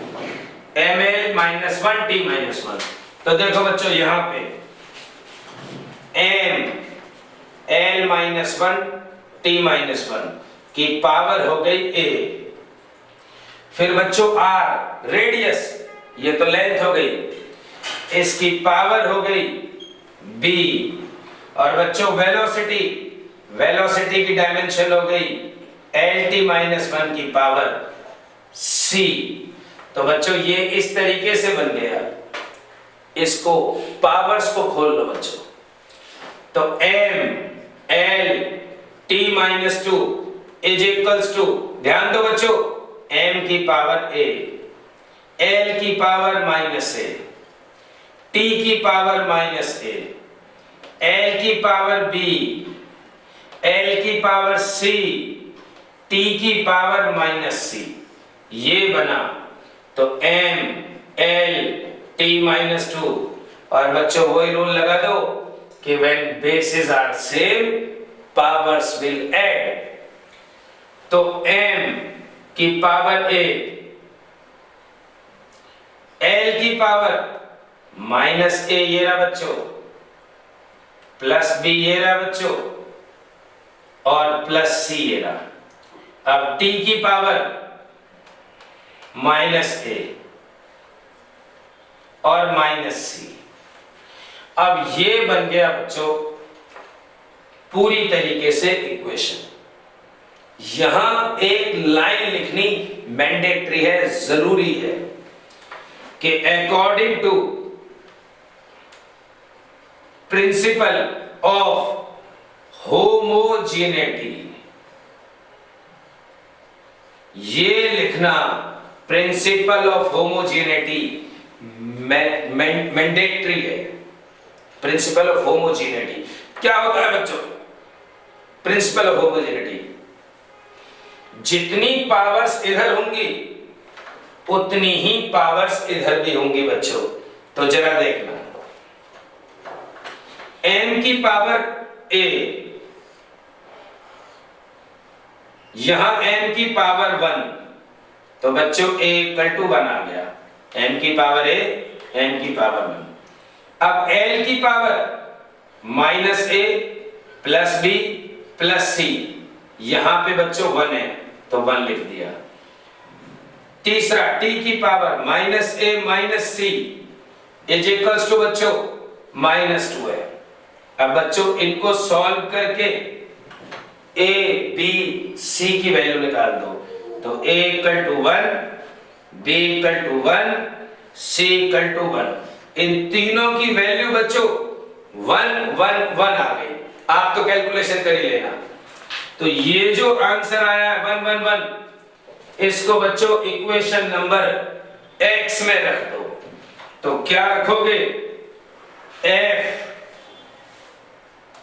m l minus 1 t minus 1। तो देखो बच्चों यहां पे m l minus 1 t minus 1 की पावर हो गई a। फिर बच्चों r रेडियस, ये तो लेंथ हो गई, इसकी पावर हो गई b। और बच्चों वेलोसिटी की डायमेंशन हो गई lt माइनस 1 की पावर c। तो बच्चों ये इस तरीके से बन गया। इसको पावर्स को खोल लो बच्चों। तो m l t minus 2 is equals to, ध्यान दो बच्चों, m की पावर a, l की पावर माइनस a, t की पावर माइनस a, l की पावर b, l की पावर c, t की पावर माइनस c, ये बना। तो m l t माइनस 2। और बच्चों वही रूल लगा दो कि when bases are same powers will add। तो m की पावर a, l की पावर माइनस a ये रहा बच्चों, प्लस b ये रहा बच्चों, और प्लस c ये रहा। अब t की पावर माइनस a और माइनस c। अब ये बन गया बच्चों पूरी तरीके से इक्वेशन। यहां एक लाइन लिखनी मैंडेटरी है, जरूरी है कि according to principle of homogeneity, ये लिखना प्रिंसिपल ऑफ होमोजेनिटी मैंडेटरी है। प्रिंसिपल ऑफ होमोजेनिटी क्या होता है बच्चों? प्रिंसिपल ऑफ होमोजेनिटी, जितनी पावर्स इधर होंगी उतनी ही पावर्स इधर भी होंगी बच्चों। तो जरा देखना, m की पावर a, यहां m की पावर 1, तो बच्चों a इक्वल टू 1 आ गया। m की पावर a, m की पावर 1। अब l की power minus a plus b plus c, यहां पे बच्चों 1 है तो 1 लिख दिया। तीसरा t की power minus a minus c is equals to बच्चों माइनस 2 है। अब बच्चों इनको सॉल्व करके a b c की वैल्यू निकाल दो। तो a equal to 1, b equal to 1, c equal to 1। इन तीनों की वैल्यू बच्चों 1 1 1 आ गई। आप तो कैलकुलेशन कर ही लेना। तो ये जो आंसर आया है 1 1 1, इसको बच्चों इक्वेशन नंबर x में रख दो। तो क्या रखोगे? f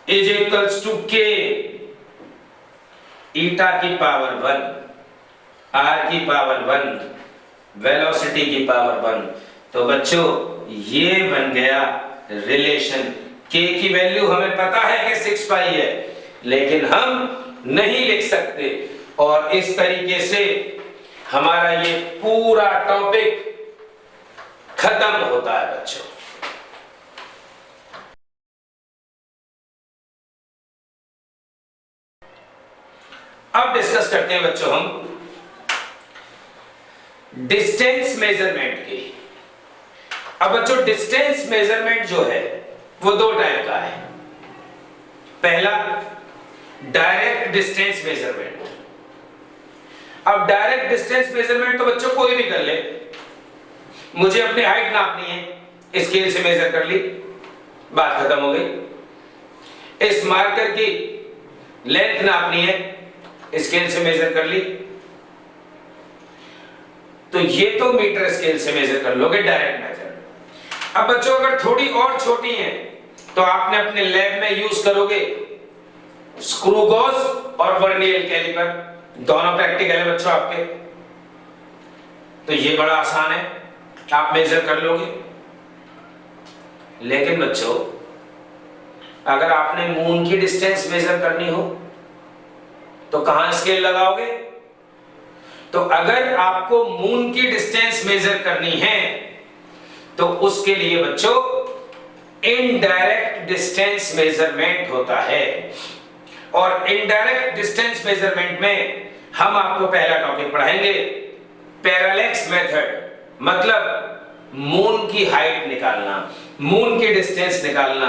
is equals to k, eta की पावर 1, r की पावर 1, वेलोसिटी की पावर 1। तो बच्चों ये बन गया रिलेशन। k की वैल्यू हमें पता है कि 6 पाई है, लेकिन हम नहीं लिख सकते। और इस तरीके से हमारा ये पूरा टॉपिक खत्म होता है बच्चों। अब डिस्कस करते हैं बच्चों हम डिस्टेंस मेजरमेंट की। अब बच्चों डिस्टेंस मेजरमेंट जो है वो दो टाइप का है। पहला डायरेक्ट डिस्टेंस मेजरमेंट। अब डायरेक्ट डिस्टेंस मेजरमेंट तो बच्चों कोई भी कर ले। मुझे अपनी हाइट नापनी है, स्केल से मेजर कर ली, बात खत्म हो गई। इस मार्कर की लेंथ नापनी है, स्केल से मेजर कर ली, तो ये तो मीटर स्केल से मेजर कर लोगे, डायरेक्ट मेथड। अब बच्चों अगर थोड़ी और छोटी है तो आपने अपने लैब में यूज करोगे स्क्रू गॉज और वर्नियर कैलिपर, दोनों प्रैक्टिकल है बच्चों आपके, तो ये बड़ा आसान है, आप मेजर कर लोगे। लेकिन बच्चों अगर आपने मून की डिस्टेंस मेजर करनी हो तो कहां स्केल लगाओगे? तो अगर आपको मून की डिस्टेंस मेजर करनी है तो उसके लिए बच्चों इनडायरेक्ट डिस्टेंस मेजरमेंट होता है। और इनडायरेक्ट डिस्टेंस मेजरमेंट में हम आपको पहला टॉपिक पढ़ाएंगे पैरेलैक्स मेथड, मतलब मून की हाइट निकालना, मून की डिस्टेंस निकालना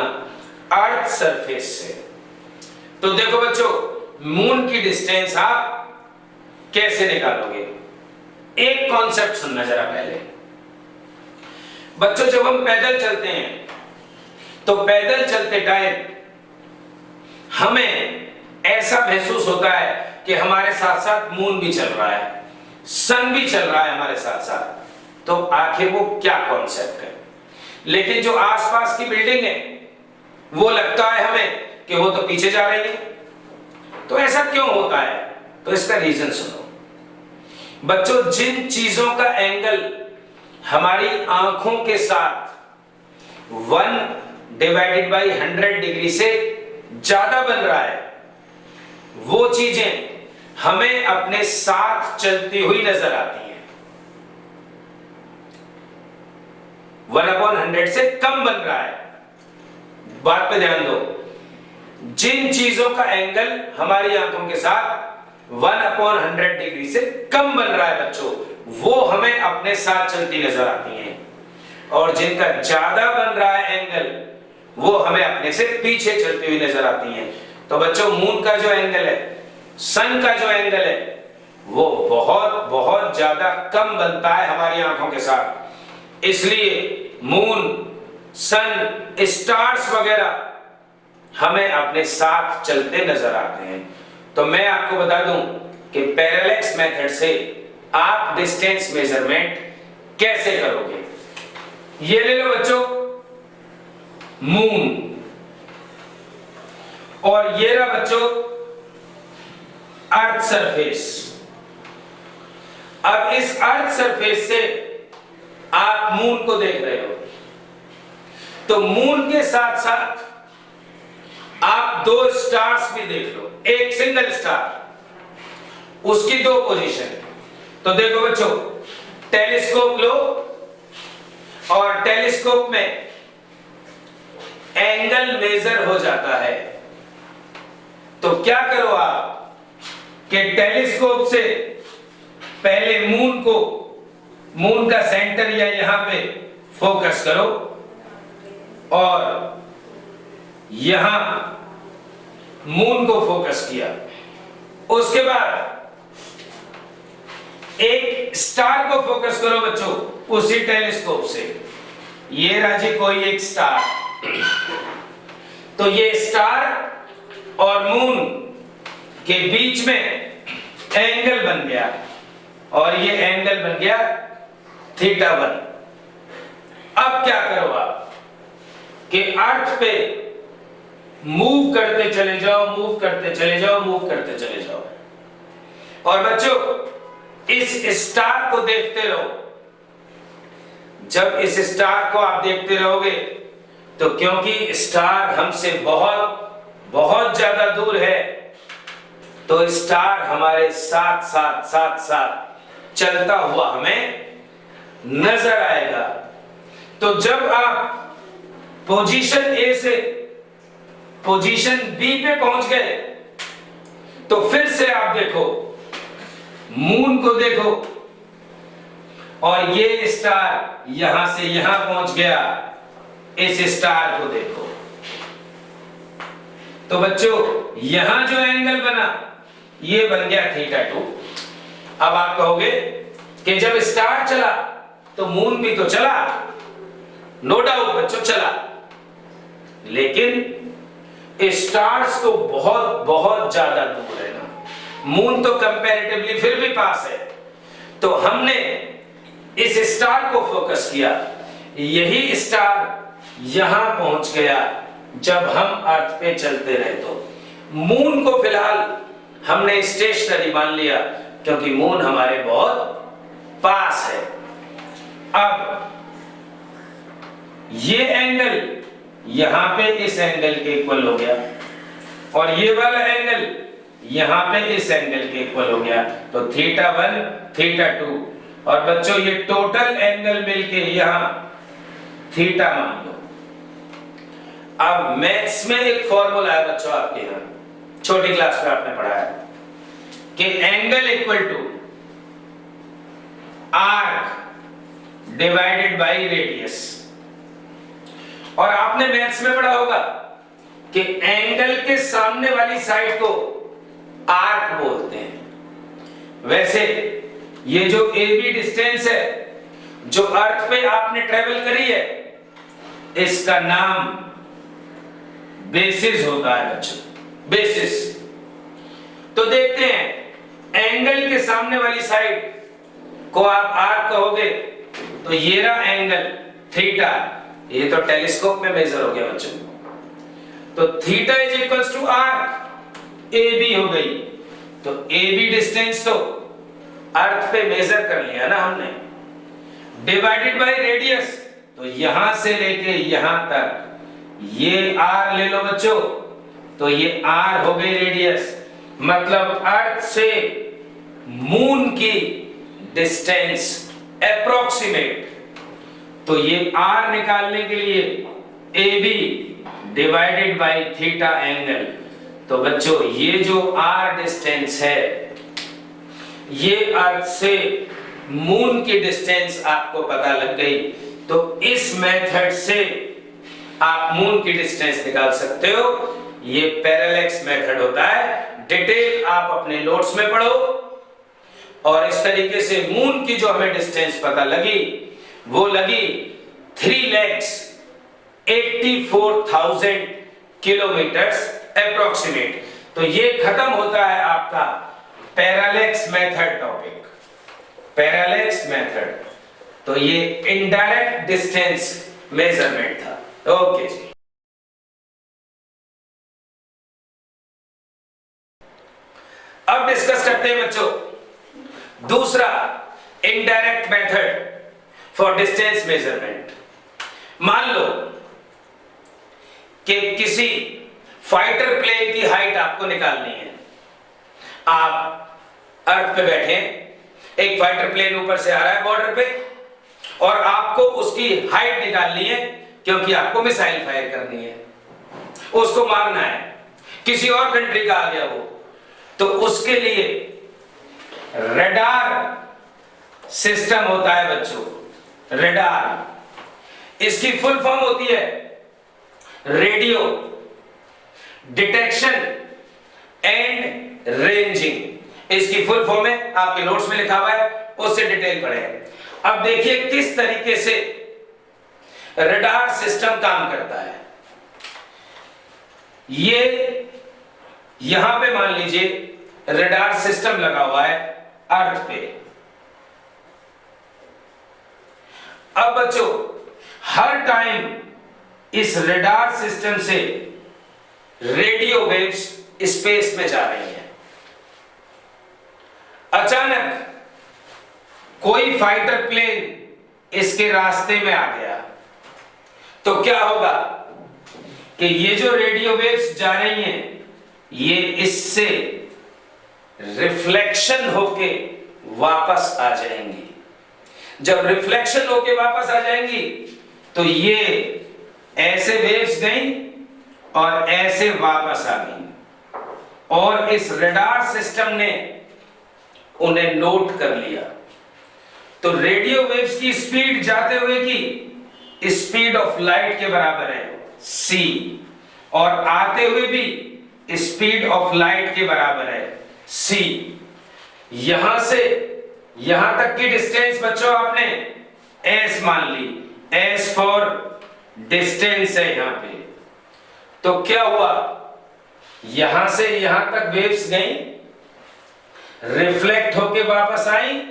अर्थ सरफेस से। तो देखो बच्चों मून की डिस्टेंस आप कैसे निकालोगे? एक कॉन्सेप्ट सुनना जरा पहले। बच्चों जब हम पैदल चलते हैं तो पैदल चलते टाइम हमें ऐसा महसूस होता है कि हमारे साथ साथ मून भी चल रहा है, सन भी चल रहा है हमारे साथ साथ। तो आखिर वो क्या कॉन्सेप्ट है? लेकिन जो आसपास की बिल्डिंग है वो लगता है हमें कि वो तो पीछे जा रही है। तो ऐसा क्यों होता है? तो इसका रीजन सुनो बच्चों। जिन चीजों का एंगल हमारी आंखों के साथ 1/100 डिग्री से ज्यादा बन रहा है, वो चीजें हमें अपने साथ चलती हुई नजर आती हैं। 1/100 से कम बन रहा है, बात पे ध्यान दो। जिन चीजों का एंगल हमारी आंखों के साथ 1/100 डिग्री से कम बन रहा है बच्चों, वो हमें अपने साथ चलती नजर आती हैं। और जिनका ज्यादा बन रहा है एंगल, वो हमें अपने से पीछे चलती हुई नजर आती हैं। तो बच्चों मून का जो एंगल है, सन का जो एंगल है, वो बहुत बहुत ज्यादा कम बनता है हमारी आंखों के साथ। इसलिए मून, सन, स्टार्स वगैरह हमें अपने साथ चलते नजर आते हैं। तो मैं आपको बता दूं कि पैरेलैक्स मेथड से आप डिस्टेंस मेजरमेंट कैसे करोगे। ये ले लो बच्चों मून, और ये रहा बच्चों अर्थ सरफेस। अब इस अर्थ सरफेस से आप मून को देख रहे हो, तो मून के साथ साथ आप दो स्टार्स भी देख लो। एक सिंगल स्टार, उसकी दो पोजीशन। तो देखो बच्चों टेलीस्कोप लो और टेलीस्कोप में एंगल मेजर हो जाता है। तो क्या करो आप कि टेलीस्कोप से पहले मून को, मून का सेंटर या यहां पे फोकस करो, और यहां मून को फोकस किया। उसके बाद एक स्टार को फोकस करो बच्चों उसी टेलीस्कोप से। ये राजी कोई एक स्टार, तो ये स्टार और मून के बीच में एंगल बन गया, और ये एंगल बन गया θ1। अब क्या करो आप कि अर्थ पे मूव करते चले जाओ, मूव करते चले जाओ, मूव करते चले जाओ, और बच्चों इस स्टार को देखते रहो। जब इस स्टार को आप देखते रहोगे तो क्योंकि स्टार हमसे बहुत बहुत ज्यादा दूर है, तो स्टार हमारे साथ साथ साथ साथ चलता हुआ हमें नजर आएगा। तो जब आप पोजीशन ए से पोजीशन बी पे पहुंच गए तो फिर से आप देखो, मून को देखो, और ये स्टार यहां से यहां पहुंच गया, इस स्टार को देखो। तो बच्चों यहां जो एंगल बना ये बन गया θ2। अब आप कहोगे कि जब स्टार चला तो मून भी तो चला, नो डाउट बच्चों चला, लेकिन स्टार्स तो बहुत बहुत ज्यादा दूर है ना, मून तो कंपैरेटिवली फिर भी पास है। तो हमने इस स्टार को फोकस किया, यही स्टार यहां पहुंच गया जब हम अर्थ पे चलते रहे। तो मून को फिलहाल हमने स्टेशनरी मान लिया क्योंकि मून हमारे बहुत पास है। अब ये एंगल यहां पे इस एंगल के इक्वल हो गया और ये वाला एंगल यहां पे इस एंगल के इक्वल हो गया, तो θ1 θ2। और बच्चों ये टोटल एंगल मिलके यहां थीटा मान लो। अब मैथ्स में एक फॉर्मूला है बच्चों आपके यहां, छोटी क्लास में आपने पढ़ा है कि angle equal to arc divided by radius. और आपने मैथ्स में पढ़ा होगा कि एंगल के सामने वाली साइड को आर्क बोलते हैं। वैसे ये जो AB डिस्टेंस है जो अर्थ पे आपने ट्रेवल करी है, इसका नाम बेसिस होता है बच्चों, बेसिस। तो देखते हैं एंगल के सामने वाली साइड को आप आर्क कहोगे तो ये रहा एंगल थीटा, ये तो टेलीस्कोप में मेजर हो गया बच्चों। तो theta is equals to arc AB हो गई। तो AB डिस्टेंस तो अर्थ पे मेजर कर लिया ना हमने, डिवाइडेड बाय रेडियस, तो यहां से लेके यहां तक ये R ले लो बच्चों, तो ये R हो गई रेडियस। मतलब अर्थ से मून की डिस्टेंस अप्रोक्सीमेट, तो ये R निकालने के लिए AB divided by theta angle. तो बच्चों ये जो R डिस्टेंस है, ये अर्थ से मून की डिस्टेंस आपको पता लग गई। तो इस मेथड से आप मून की डिस्टेंस निकाल सकते हो। ये पैरेलैक्स मेथड होता है, डिटेल आप अपने नोट्स में पढ़ो। और इस तरीके से मून की जो हमें डिस्टेंस पता लगी वो लगी 3,84,000 किलोमीटर्स अप्रोक्सीमेट। तो ये खत्म होता है आपका parallax method topic, parallax method. तो ये इनडायरेक्ट डिस्टेंस मेजरमेंट था। ओके जी, अब डिस्कस करते हैं बच्चों दूसरा indirect method for distance measurement. मान लो कि किसी फाइटर प्लेन की हाइट आपको निकालनी है। आप अर्थ पे बैठे, एक फाइटर प्लेन ऊपर से आ रहा है बॉर्डर पे, और आपको उसकी हाइट निकालनी है क्योंकि आपको मिसाइल फायर करनी है, उसको मारना है। किसी और कंट्री का आ गया वो, तो उसके लिए रडार सिस्टम होता है बच्चों, रडार। इसकी फुल फॉर्म होती है रेडियो डिटेक्शन एंड रेंजिंग। इसकी फुल फॉर्म है, आपके नोट्स में लिखा हुआ है, उससे डिटेल पढ़े। अब देखिए किस तरीके से रडार सिस्टम काम करता है। ये यहां पे मान लीजिए रडार सिस्टम लगा हुआ है अर्थ पे। अब बच्चों हर टाइम इस रडार सिस्टम से रेडियो वेव्स स्पेस में जा रही हैं। अचानक कोई फाइटर प्लेन इसके रास्ते में आ गया तो क्या होगा कि ये जो रेडियो वेव्स जा रही हैं ये इससे रिफ्लेक्शन होके वापस आ जाएंगी। जब रिफ्लेक्शन होके वापस आ जाएंगी तो ये ऐसे वेव्स गई और ऐसे वापस आ गई, और इस रडार सिस्टम ने उन्हें नोट कर लिया। तो रेडियो वेव्स की स्पीड जाते हुए की स्पीड ऑफ लाइट के बराबर है c, और आते हुए भी स्पीड ऑफ लाइट के बराबर है c। यहां से यहां तक की डिस्टेंस बच्चों आपने s मान ली, s फॉर डिस्टेंस है यहां पे। तो क्या हुआ, यहां से यहां तक वेव्स गई, रिफ्लेक्ट होके वापस आई,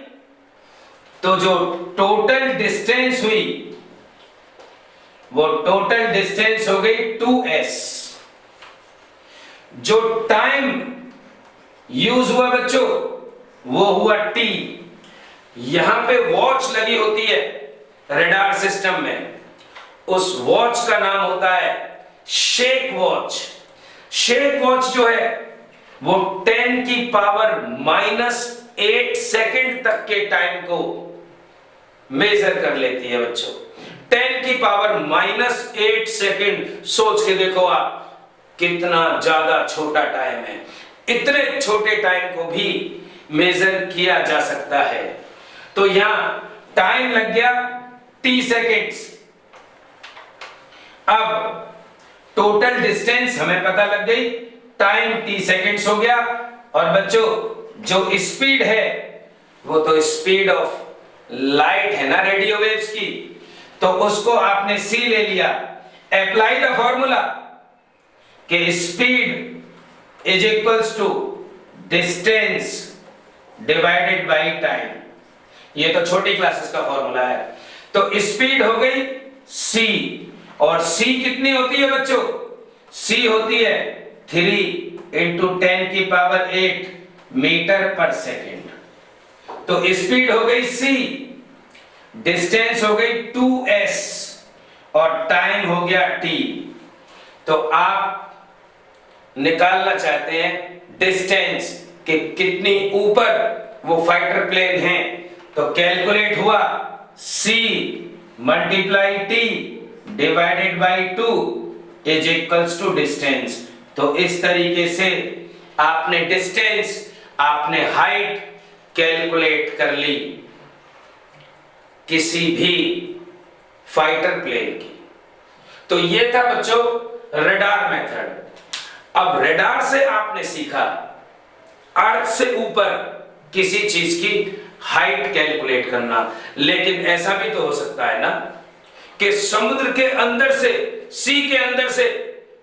तो जो टोटल डिस्टेंस हुई वो टोटल डिस्टेंस हो गई 2s। जो टाइम यूज हुआ बच्चों वो हुआ t। यहां पे वॉच लगी होती है रडार सिस्टम में, उस वॉच का नाम होता है शेक वॉच। शेक वॉच जो है वो 10 की पावर -8 सेकंड तक के टाइम को मेजर कर लेती है बच्चों। 10 की पावर -8 सेकंड, सोच के देखो आप कितना ज्यादा छोटा टाइम है। इतने छोटे टाइम को भी मेजर किया जा सकता है। तो यहां टाइम लग गया t सेकेंड्स। अब टोटल डिस्टेंस हमें पता लग गई, टाइम t सेकेंड्स हो गया, और बच्चों जो स्पीड है वो तो स्पीड ऑफ लाइट है ना रेडियो वेव्स की, तो उसको आपने c ले लिया। अप्लाई द फॉर्मूला कि speed is equals to distance divided by time. ये तो छोटी क्लासेस का फॉर्मूला है। तो स्पीड हो गई c, और c कितनी होती है बच्चों, c होती है 3 इंटू 10 की पावर 8 मीटर पर सेकेंड। तो स्पीड हो गई c, डिस्टेंस हो गई 2s, और टाइम हो गया t। तो आप निकालना चाहते हैं डिस्टेंस कि कितनी ऊपर वो फाइटर प्लेन है, तो कैलकुलेट हुआ c multiply t divided by 2 is equals to distance. तो इस तरीके से आपने डिस्टेंस, आपने हाइट कैलकुलेट कर ली किसी भी फाइटर प्लेन की। तो ये था बच्चों रडार मेथड। अब रडार से आपने सीखा अर्थ से ऊपर किसी चीज की हाइट कैलकुलेट करना, लेकिन ऐसा भी तो हो सकता है ना कि समुद्र के अंदर से, सी के अंदर से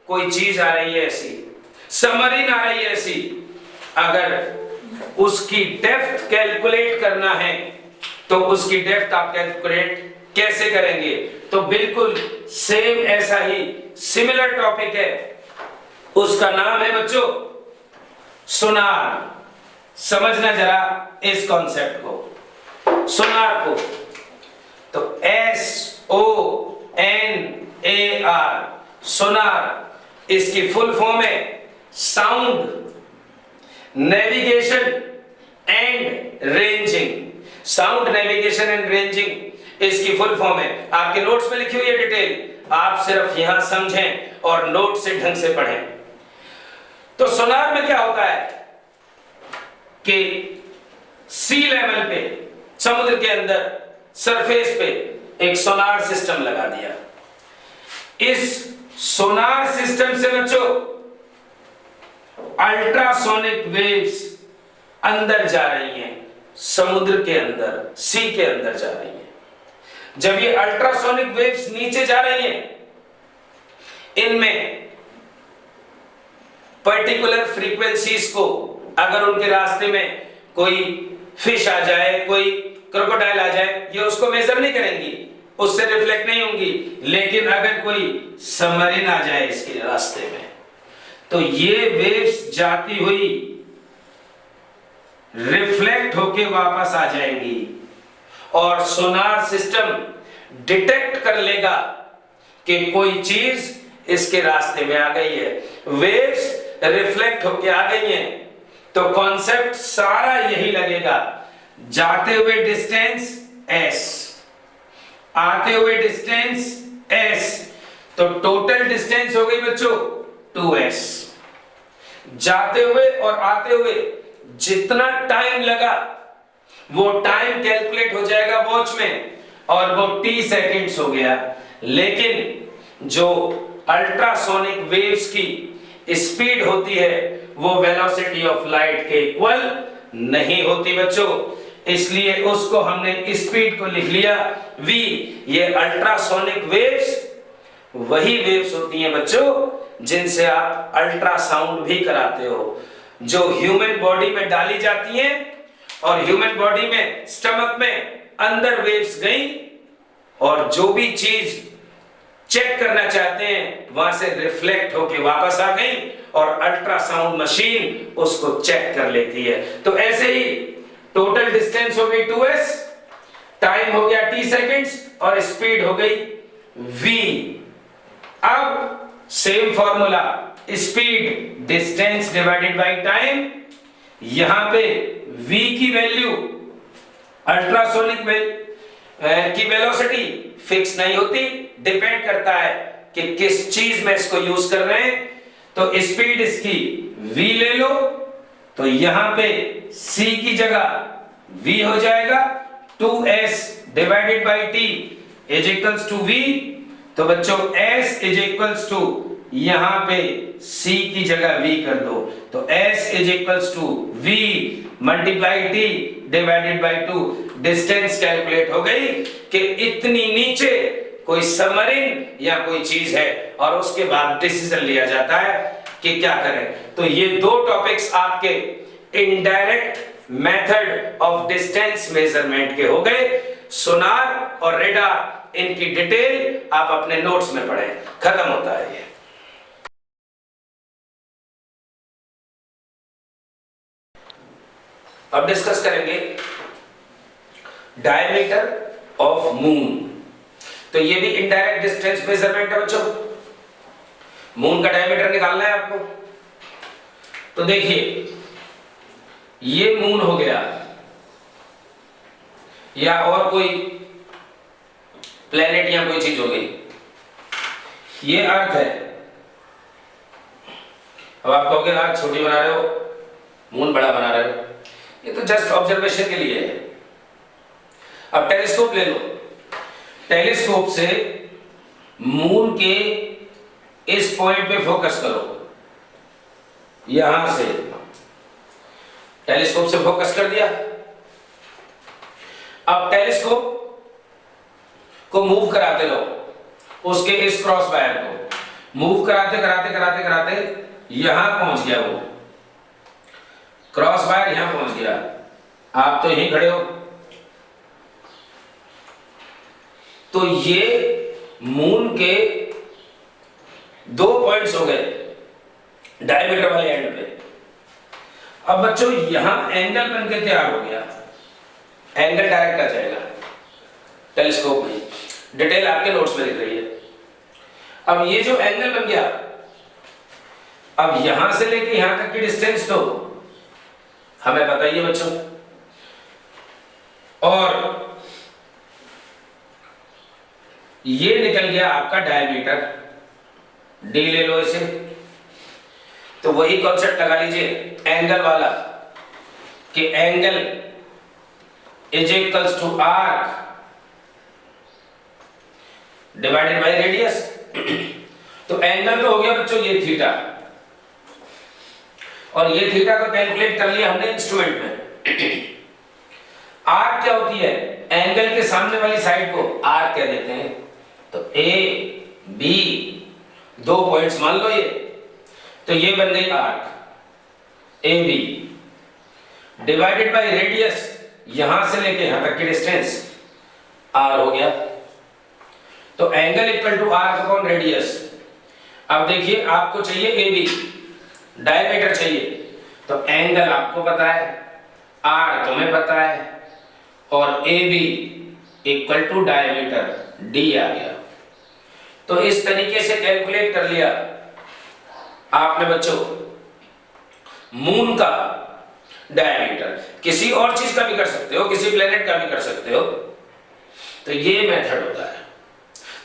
कोई चीज आ रही है ऐसी, सबमरीन आ रही है ऐसी, अगर उसकी डेप्थ कैलकुलेट करना है तो उसकी डेप्थ आप कैलकुलेट कैसे करेंगे? तो बिल्कुल सेम ऐसा ही सिमिलर टॉपिक है, उसका नाम है बच्चों सोनार। समझना जरा इस कॉन्सेप्ट को, सोनार को। तो SONAR सोनार, इसकी फुल फॉर्म है sound navigation and ranging. Sound navigation and ranging इसकी फुल फॉर्म है, आपके नोट्स में लिखी हुई है डिटेल, आप सिर्फ यहां समझें और नोट से ढंग से पढ़ें। तो सोनार में क्या होता है कि सी लेवल पे, समुद्र के अंदर सरफेस पे एक सोनार सिस्टम लगा दिया। इस सोनार सिस्टम से बच्चों अल्ट्रासोनिक वेव्स अंदर जा रही हैं, समुद्र के अंदर, सी के अंदर जा रही हैं। जब ये अल्ट्रासोनिक वेव्स नीचे जा रही हैं, इनमें पर्टिकुलर फ्रीक्वेंसीज को, अगर उनके रास्ते में कोई फिश आ जाए, कोई क्रोकोडाइल आ जाए, ये उसको मेजर नहीं करेंगी, उससे रिफ्लेक्ट नहीं होंगी। लेकिन अगर कोई सबमरीन आ जाए इसके रास्ते में, तो ये वेव्स जाती हुई रिफ्लेक्ट होके वापस आ जाएंगी और सोनार सिस्टम डिटेक्ट कर लेगा कि कोई चीज इसके रास्ते में आ गई है। वेव्स रिफ्लेक्ट होके आ गई हैं, तो कॉन्सेप्ट सारा यही लगेगा। जाते हुए डिस्टेंस s, आते हुए डिस्टेंस s, तो टोटल डिस्टेंस हो गई बच्चों 2s। जाते हुए और आते हुए जितना टाइम लगा वो टाइम कैलकुलेट हो जाएगा वॉच में और वो t सेकंड्स हो गया। लेकिन जो अल्ट्रासोनिक वेव्स की स्पीड होती है वो वेलोसिटी ऑफ लाइट के इक्वल नहीं होती बच्चों, इसलिए उसको हमने स्पीड को लिख लिया v। ये अल्ट्रासोनिक वेव्स वही वेव्स होती हैं बच्चों जिनसे आप अल्ट्रासाउंड भी कराते हो, जो ह्यूमन बॉडी में डाली जाती हैं और ह्यूमन बॉडी में स्टमक में अंदर वेव्स गई और जो भी चीज चेक करना चाहते हैं वहां से रिफ्लेक्ट होके वापस आ गई और अल्ट्रासाउंड मशीन उसको चेक कर लेती है। तो ऐसे ही टोटल डिस्टेंस हो गई 2s, टाइम हो गया t सेकंड्स और स्पीड हो गई v। अब same formula, speed distance divided by time. यहां पे v की वैल्यू अल्ट्रासोनिक की वेलोसिटी फिक्स नहीं होती, डिपेंड करता है कि किस चीज में इसको यूज कर रहे हैं। तो स्पीड इसकी v ले लो, तो यहां पे c की जगह v हो जाएगा 2s divided by t is equals to v। तो बच्चों s इज इक्वल्स टू यहां पे c की जगह v कर दो, तो s is equals to v multiply t divided by 2। Distance calculate हो गई कि इतनी नीचे कोई सबमरीन या कोई चीज है और उसके बाद डिसीजन लिया जाता है कि क्या करें। तो ये दो टॉपिक्स आपके indirect method of distance measurement के हो गए। सोनार और रेडार इनकी डिटेल आप अपने नोट्स में पढ़ें, खत्म होता है ये। अब डिस्कस करेंगे डायमीटर ऑफ मून। तो ये भी इनडायरेक्ट डिस्टेंस मेजरमेंट है बच्चों, मून का डायमीटर निकालना है आपको। तो देखिए ये मून हो गया या और कोई प्लेनेट या कोई चीज हो गई, ये अर्थ है। अब आप कहोगे अर्थ छोटी बना रहे हो, मून बड़ा बना रहे हो, ये तो जस्ट ऑब्जर्वेशन के लिए है। अब टेलीस्कोप ले लो, टेलीस्कोप से मून के इस पॉइंट पे फोकस करो, यहां से टेलीस्कोप से फोकस कर दिया। अब टेलीस्कोप को मूव कराते रहो, उसके इस क्रॉस वायर को मूव कराते कराते कराते कराते यहां पहुंच गया, वो क्रॉस वायर यहां पहुंच गया, आप तो यहीं खड़े हो। तो ये मून के दो पॉइंट्स हो गए डायमीटर वाले एंड पे। अब बच्चों यहां एंगल बनके तैयार हो गया, एंगल डायरेक्ट आ जाएगा टेलीस्कोप में, डिटेल आपके नोट्स में लिख रही है। अब ये जो एंगल बन गया, अब यहां से लेके यहां तक की डिस्टेंस तो हमें बताइए बच्चों, और ये निकल गया आपका डायमीटर, डी ले लो इसे। तो वही कॉन्सेप्ट लगा लीजिए एंगल वाला कि angle is equals to arc divided by radius. तो एंगल तो हो गया बच्चों ये थीटा, और ये थीटा तो कैलकुलेट कर लिया हमने इंस्ट्रूमेंट में। आर्क क्या होती है, एंगल के सामने वाली साइड को आर्क कह देते हैं। तो ए बी दो पॉइंट्स मान लो ये, तो ये बन गई arc A B divided by radius, यहां से लेके यहां तक की डिस्टेंस आर हो गया। तो angle equal to arc upon radius. अब देखिए आपको चाहिए ए बी, डायमीटर चाहिए, तो एंगल आपको पता है, आर तुम्हें पता है, और A B equal to diameter D आ गया। तो इस तरीके से कैलकुलेट कर लिया आपने बच्चों मून का डायमीटर। किसी और चीज का भी कर सकते हो, किसी प्लेनेट का भी कर सकते हो। तो ये मेथड होता है।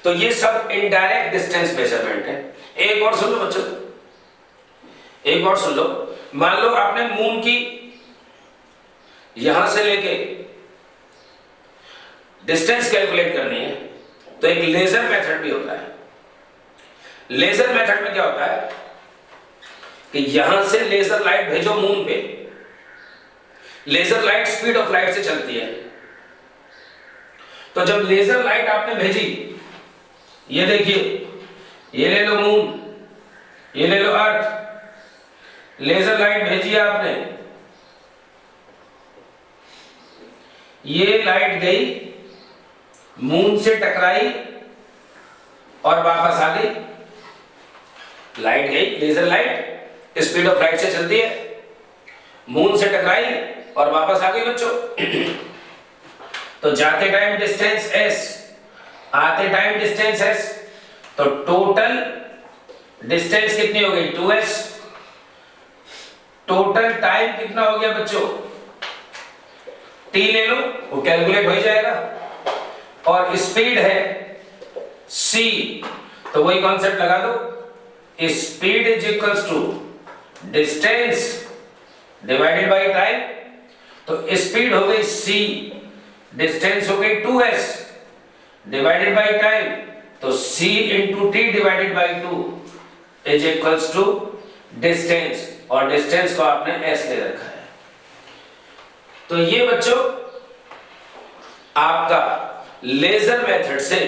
तो ये सब इनडायरेक्ट डिस्टेंस मेजरमेंट है। एक और सुन लो बच्चों, एक और सुन लो। मान लो आपने मून की यहां से लेके डिस्टेंस कैलकुलेट करनी है तो एक लेजर मेथड भी होता है। लेजर मेथड में क्या होता है कि यहां से लेजर लाइट भेजो मून पे, laser light speed of light से चलती है। तो जब लेजर लाइट आपने भेजी, ये देखिए, ये ले लो मून, ये ले लो अर्थ, लेजर लाइट भेजी आपने, ये लाइट गई, मून से टकराई और वापस आ गई। लाइट गई, laser light speed of light से चलती है, मून से टकराई और वापस आ गई बच्चों। तो जाते टाइम डिस्टेंस s, आते टाइम डिस्टेंस s, तो टोटल डिस्टेंस कितनी हो गई 2s। टोटल टाइम कितना हो गया बच्चों, t ले लो, वो कैलकुलेट हो ही जाएगा। और स्पीड है c, तो वही कॉन्सेप्ट लगा दो, speed is equals to distance divided by time. तो स्पीड हो गई c, डिस्टेंस हो गई 2s डिवाइडेड बाय टाइम, तो c into T divided by 2 is equals to distance, और डिस्टेंस को आपने s ले रखा है। तो ये बच्चों आपका लेजर मेथड से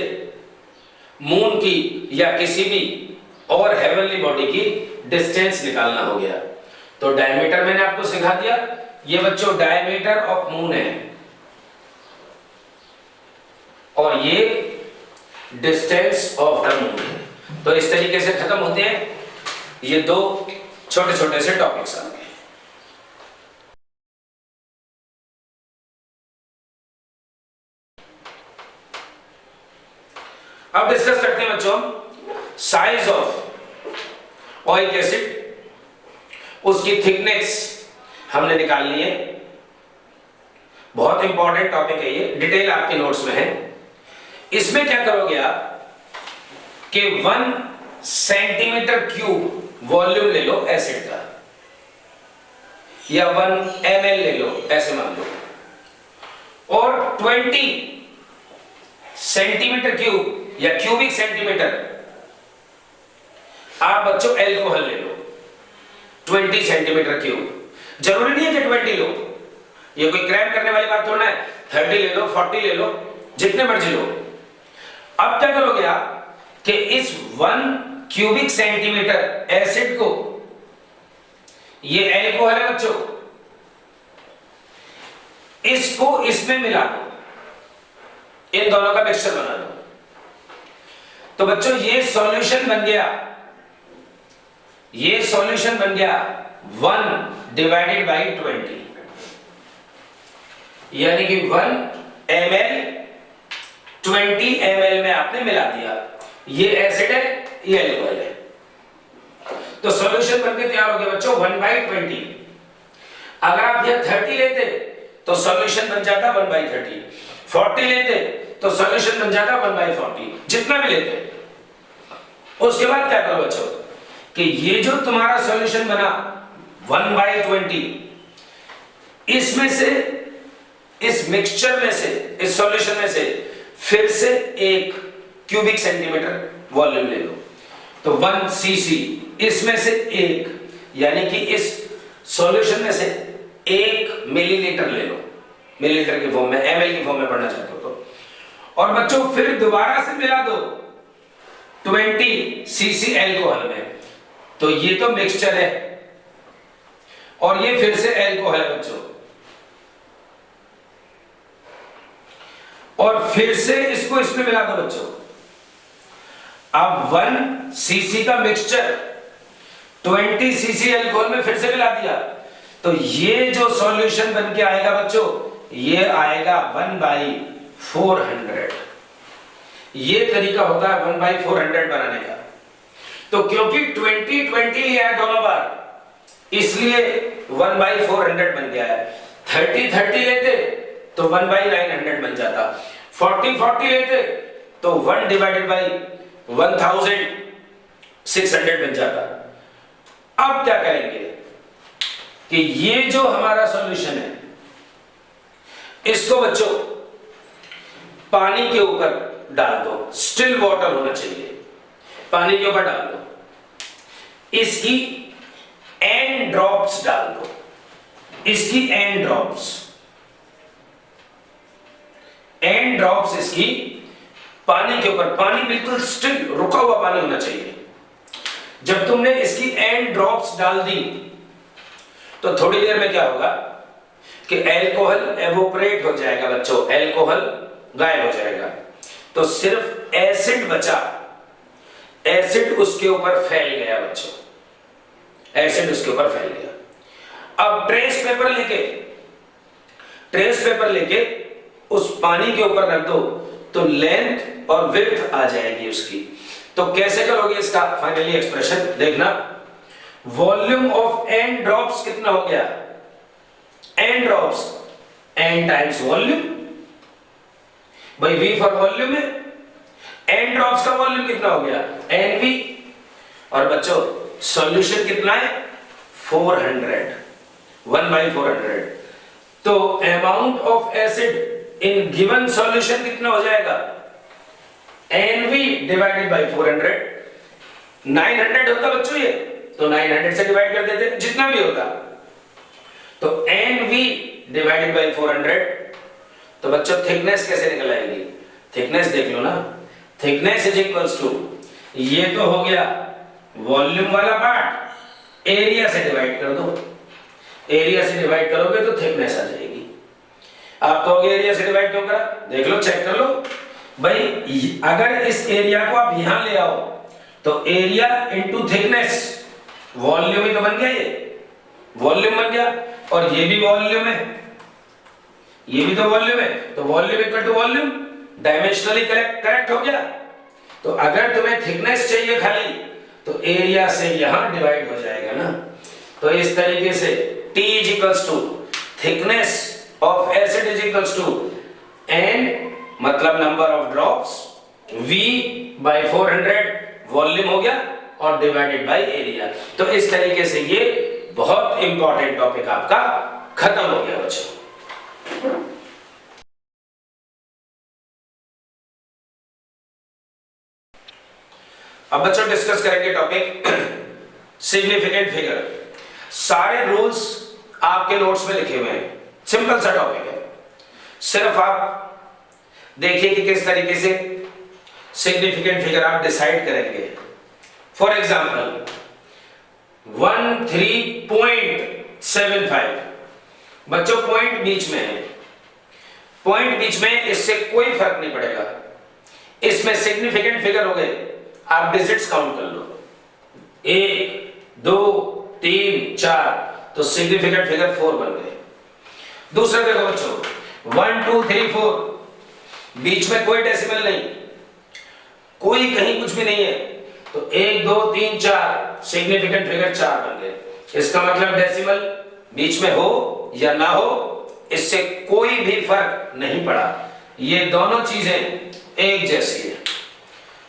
मून की या किसी भी और हेवनली बॉडी की डिस्टेंस निकालना हो गया। तो डायमीटर मैंने आपको सिखा दिया, ये बच्चों डायमीटर ऑफ मून है और ये डिस्टेंस ऑफ द मून है। तो इस तरीके से खत्म होते हैं ये दो छोटे छोटे से टॉपिक्स आपके। अब डिस्कस करते हैं बच्चों साइज ऑफ ऑयलिक एसिड, उसकी थिकनेस हमने निकाल ली है। बहुत इंपॉर्टेंट टॉपिक है ये, डिटेल आपके नोट्स में है। इसमें क्या करोगे आप कि 1 सेंटीमीटर क्यूब वॉल्यूम ले लो एसिड का, या 1 ml ले लो, ऐसे मान लो, और 20 सेंटीमीटर क्यूब या क्यूबिक सेंटीमीटर आप बच्चों एल्कोहल ले लो, 20 सेंटीमीटर क्यूब। जरूरी नहीं है कि 20 लो, ये कोई क्रैम करने वाली बात थोड़ा है। 30 ले लो, 40 ले लो, जितने मर्जी लो। अब क्या करोगे आप कि इस 1 क्यूबिक सेंटीमीटर एसिड को, ये एल्कोहल है बच्चों, इसको इसमें मिला दो, इन दोनों का मिक्सचर बना दो। तो बच्चों ये सॉल्यूशन बन गया, ये सॉल्यूशन बन गया 1 डिवाइडेड बाई 20, यानी कि 1 ml 20 ml में आपने मिला दिया। ये एसिड है, ये एल्कोहल है, तो सॉल्यूशन बनके तैयार हो गया बच्चों 1/20। अगर आप यह 30 लेते तो सॉल्यूशन बन जाता 1/30, 40 लेते तो सॉल्यूशन बन जाता 1/40, जितना भी लेते। उसके बाद क्या करो बच्चों कि ये जो तुम्हारा सॉल्यूशन बना 1/20, इसमें से, इस मिक्सचर में से, इस सॉल्यूशन में से फिर से 1 क्यूबिक सेंटीमीटर वॉल्यूम ले लो। तो 1 cc, इसमें से 1, यानी कि इस सॉल्यूशन में से 1 मिलीलीटर ले लो, मिलीलीटर की फॉर्म में, ml की फॉर्म में पढ़ना चाहते हो तो। और बच्चों फिर दोबारा से मिला दो 20 cc एल्कोहल में। तो ये तो मिक्सचर है और ये फिर से एल्कोहल है बच्चों, और फिर से इसको इसमें मिला दो बच्चों। अब 1 cc का मिक्सचर 20 cc एल्कोहल में फिर से मिला दिया, तो ये जो सॉल्यूशन बन के आएगा बच्चों, ये आएगा 1/400। ये तरीका होता है 1/400 बनाने का। तो क्योंकि 20 लिया है दोनों बार, इसलिए 1/400 बन गया है। 30 लेते तो 1/900 बन जाता, 40 लेते तो 1 डिवाइडेड बाई 1600 बन जाता। अब क्या करेंगे कि ये जो हमारा सॉल्यूशन है, इसको बच्चों पानी के ऊपर डाल दो, स्टिल वाटर होना चाहिए, पानी के ऊपर डाल दो, इसकी एंड ड्रॉप्स डाल दो, इसकी एंड ड्रॉप्स इसकी पानी के ऊपर, पानी बिल्कुल स्टिल रुका हुआ पानी होना चाहिए। जब तुमने इसकी एंड ड्रॉप्स डाल दी तो थोड़ी देर में क्या होगा कि एल्कोहल एवोपरेट हो जाएगा बच्चों, एल्कोहल गायब हो जाएगा, तो सिर्फ एसिड बचा, एसिड उसके ऊपर फैल गया बच्चों, एसिड उसके ऊपर फैल गया। अब ट्रेस पेपर लेके उस पानी के ऊपर रख दो तो लेंथ और विड्थ आ जाएगी उसकी। तो कैसे करोगे इसका फाइनली एक्सप्रेशन देखना, वॉल्यूम ऑफ एन ड्रॉप्स कितना हो गया, N drops N times volume, भाई वी फॉर वॉल्यूम है, एन ड्रॉप्स का वॉल्यूम कितना हो गया एन वी, और बच्चों सॉल्यूशन कितना है 400, 1/400। तो amount of acid in given solution कितना हो जाएगा NV डिवाइडेड बाय 400। 900 होता बच्चों ये, तो 900 से डिवाइड कर देते जितना भी होता, तो NV डिवाइडेड बाय 400। तो बच्चों थिकनेस कैसे निकल आएगी, थिकनेस देख लो ना, थिकनेस इज इक्वल्स टू, ये तो हो गया वॉल्यूम वाला पार्ट, एरिया से डिवाइड कर दो, एरिया से डिवाइड करोगे तो थिकनेस आ जाएगी। आप कहोगे एरिया से डिवाइड क्यों करा, देख लो, चेक कर लो भाई, अगर इस एरिया को आप यहां ले आओ तो एरिया इनटू थिकनेस, वॉल्यूम ही तो बन गया, ये वॉल्यूम बन गया, और ये भी वॉल्यूम है, ये भी तो वॉल्यूम है, तो volume equal to volume, dimensionally correct हो गया। तो अगर तुम्हें थिकनेस चाहिए खाली तो एरिया से यहां डिवाइड हो जाएगा ना। तो इस तरीके से T is equals to thickness of acid is equals to N मतलब number of drops, V by 400 volume हो गया, और डिवाइडेड बाय एरिया। तो इस तरीके से ये बहुत इंपॉर्टेंट टॉपिक आपका खत्म हो गया बच्चों। अब बच्चों डिस्कस करेंगे टॉपिक सिग्निफिकेंट फिगर। सारे रूल्स आपके नोट्स में लिखे हुए हैं, सिंपल सा टॉपिक है, सिर्फ आप देखिए कि किस तरीके से सिग्निफिकेंट फिगर आप डिसाइड करेंगे। फॉर एग्जांपल 13.75, बच्चों पॉइंट बीच में है, पॉइंट बीच में, इससे कोई फर्क नहीं पड़ेगा, इसमें सिग्निफिकेंट फिगर हो गए, आप डिजिट्स काउंट कर लो, 1 2 3 4, तो सिग्निफिकेंट फिगर 4 बन गए। दूसरा देखो बच्चों 1 2 3 4, बीच में कोई डेसिमल नहीं, कोई कहीं कुछ भी नहीं है, तो 1 2 3 4, सिग्निफिकेंट फिगर 4 बन गए। इसका मतलब डेसिमल बीच में हो या ना हो, इससे कोई भी फर्क नहीं पड़ा, ये दोनों चीजें एक जैसी है।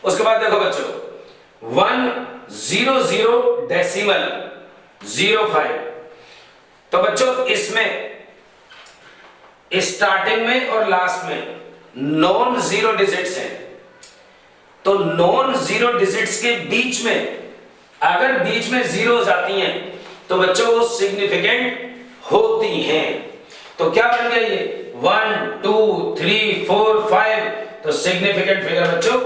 उसके बाद देखो बच्चों 100 डेसिमल 05, तो बच्चों इसमें स्टार्टिंग में और लास्ट में नॉन जीरो डिजिट्स हैं, तो नॉन जीरो डिजिट्स के बीच में अगर बीच में जीरोस आती हैं तो बच्चों वो सिग्निफिकेंट होती हैं। तो क्या बन गया ये 1 2 3 4 5, तो सिग्निफिकेंट फिगर बच्चों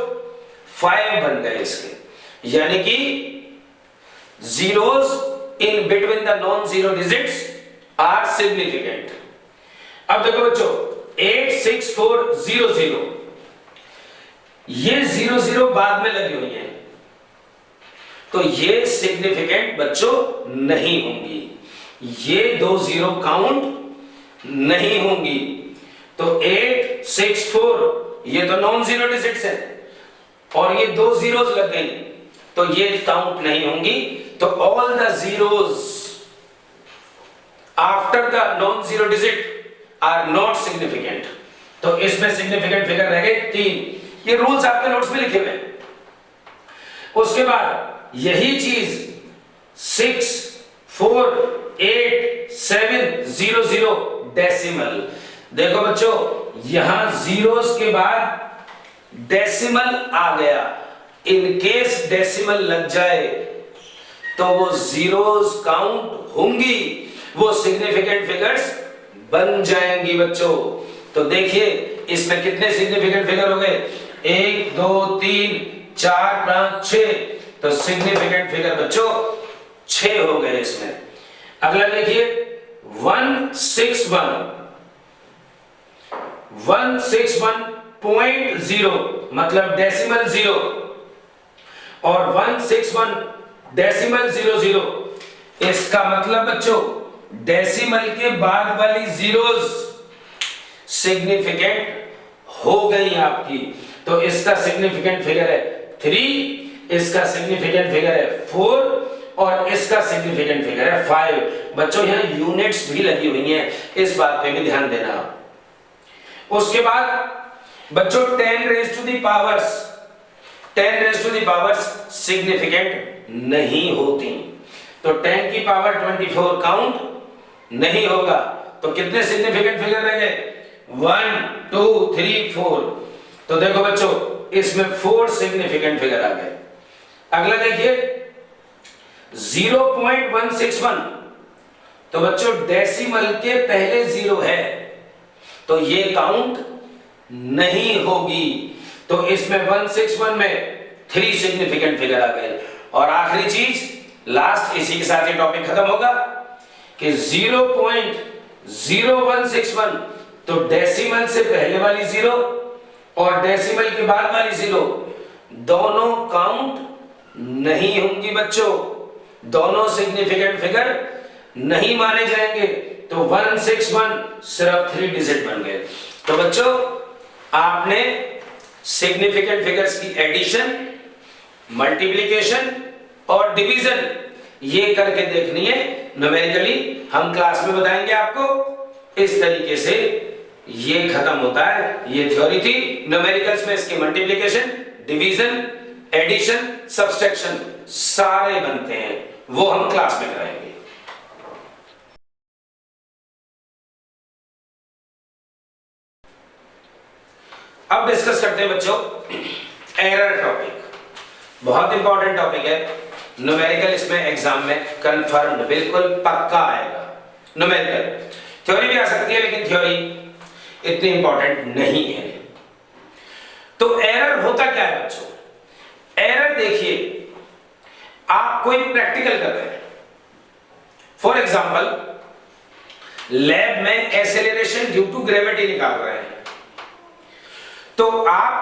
5 बन गए इसके, यानी कि zeros in between the non-zero digits are significant। अब देखो बच्चों 86400, ये 00 बाद में लगी हुई है, तो ये सिग्निफिकेंट बच्चों नहीं होंगी, ये 2 0 काउंट नहीं होंगी। तो 864 ये तो नॉन जीरो डिजिट्स है, और ये 2 zeros लग गई, तो ये काउंट नहीं होंगी। तो all the zeros after the non zero digit are not significant. तो इसमें सिग्निफिकेंट फिगर रह गए 3। ये रूल्स आपके नोट्स में लिखे हुए हैं। उसके बाद यही चीज 6 4 8 7 0 0 डेसिमल, देखो बच्चों यहां जीरोस के बाद डेसिमल आ गया, इन केस डेसिमल लग जाए तो वो जीरोस काउंट होंगी, वो सिग्निफिकेंट फिगर्स बन जाएंगी बच्चों। तो देखिए इसमें कितने सिग्निफिकेंट फिगर हो गए, 1 2 3 4 5 6, तो सिग्निफिकेंट फिगर बच्चों 6 हो गए इसमें। अगला देखिए 161.0 मतलब डेसिमल 0 और 161 डेसिमल 00, इसका मतलब बच्चों डेसिमल के बाद वाली जीरोस सिग्निफिकेंट हो गई आपकी। तो इसका सिग्निफिकेंट फिगर है 3, इसका सिग्निफिकेंट फिगर है 4 और इसका सिग्निफिकेंट फिगर है 5। बच्चों यहां यूनिट्स भी लगी हुई हैं, इस बात पे भी ध्यान देना। उसके बाद बच्चों 10 raise to the powers significant नहीं होती, तो 10 की पावर 24 काउंट नहीं होगा। तो कितने सिग्निफिकेंट फिगर रह गए, 1 2 3 4। तो देखो बच्चों इसमें 4 सिग्निफिकेंट फिगर आ गए। अगला देखिए 0.161, तो बच्चों डेसिमल के पहले 0 है तो ये काउंट नहीं होगी, तो इसमें 161 में 3 सिग्निफिकेंट फिगर आ गए। और आखिरी चीज लास्ट, इसी के साथ ये टॉपिक खत्म होगा कि 0.0161, तो डेसिमल से पहले वाली 0 और डेसिमल के बाद वाली 0 दोनों काउंट नहीं होंगी बच्चों, दोनों सिग्निफिकेंट फिगर नहीं माने जाएंगे। तो 161 सिर्फ 3 डिजिट बन गए। तो बच्चों आपने सिग्निफिकेंट फिगर्स की एडिशन, मल्टीप्लिकेशन और डिवीजन ये करके देखनी है न्यूमेरिकली, हम क्लास में बताएंगे आपको। इस तरीके से ये खत्म होता है, ये थ्योरी थी। न्यूमेरिकल्स में इसके मल्टीप्लिकेशन, डिवीजन, एडिशन, सब्सट्रैक्शन सारे बनते हैं, वो हम क्लास में कराएंगे। अब डिस्कस करते हैं बच्चों एरर टॉपिक, बहुत इंपॉर्टेंट टॉपिक है। न्यूमेरिकल इसमें एग्जाम में कंफर्म बिल्कुल पक्का आएगा। न्यूमेरिकल थ्योरी भी आ सकती है लेकिन थ्योरी इतनी इंपॉर्टेंट नहीं है। तो एरर होता क्या है बच्चों, एरर देखिए आप कोई प्रैक्टिकल कर रहे हैं, फॉर एग्जांपल लैब में एक्सेलरेशन ड्यू टू ग्रेविटी निकाल रहे हैं, तो आप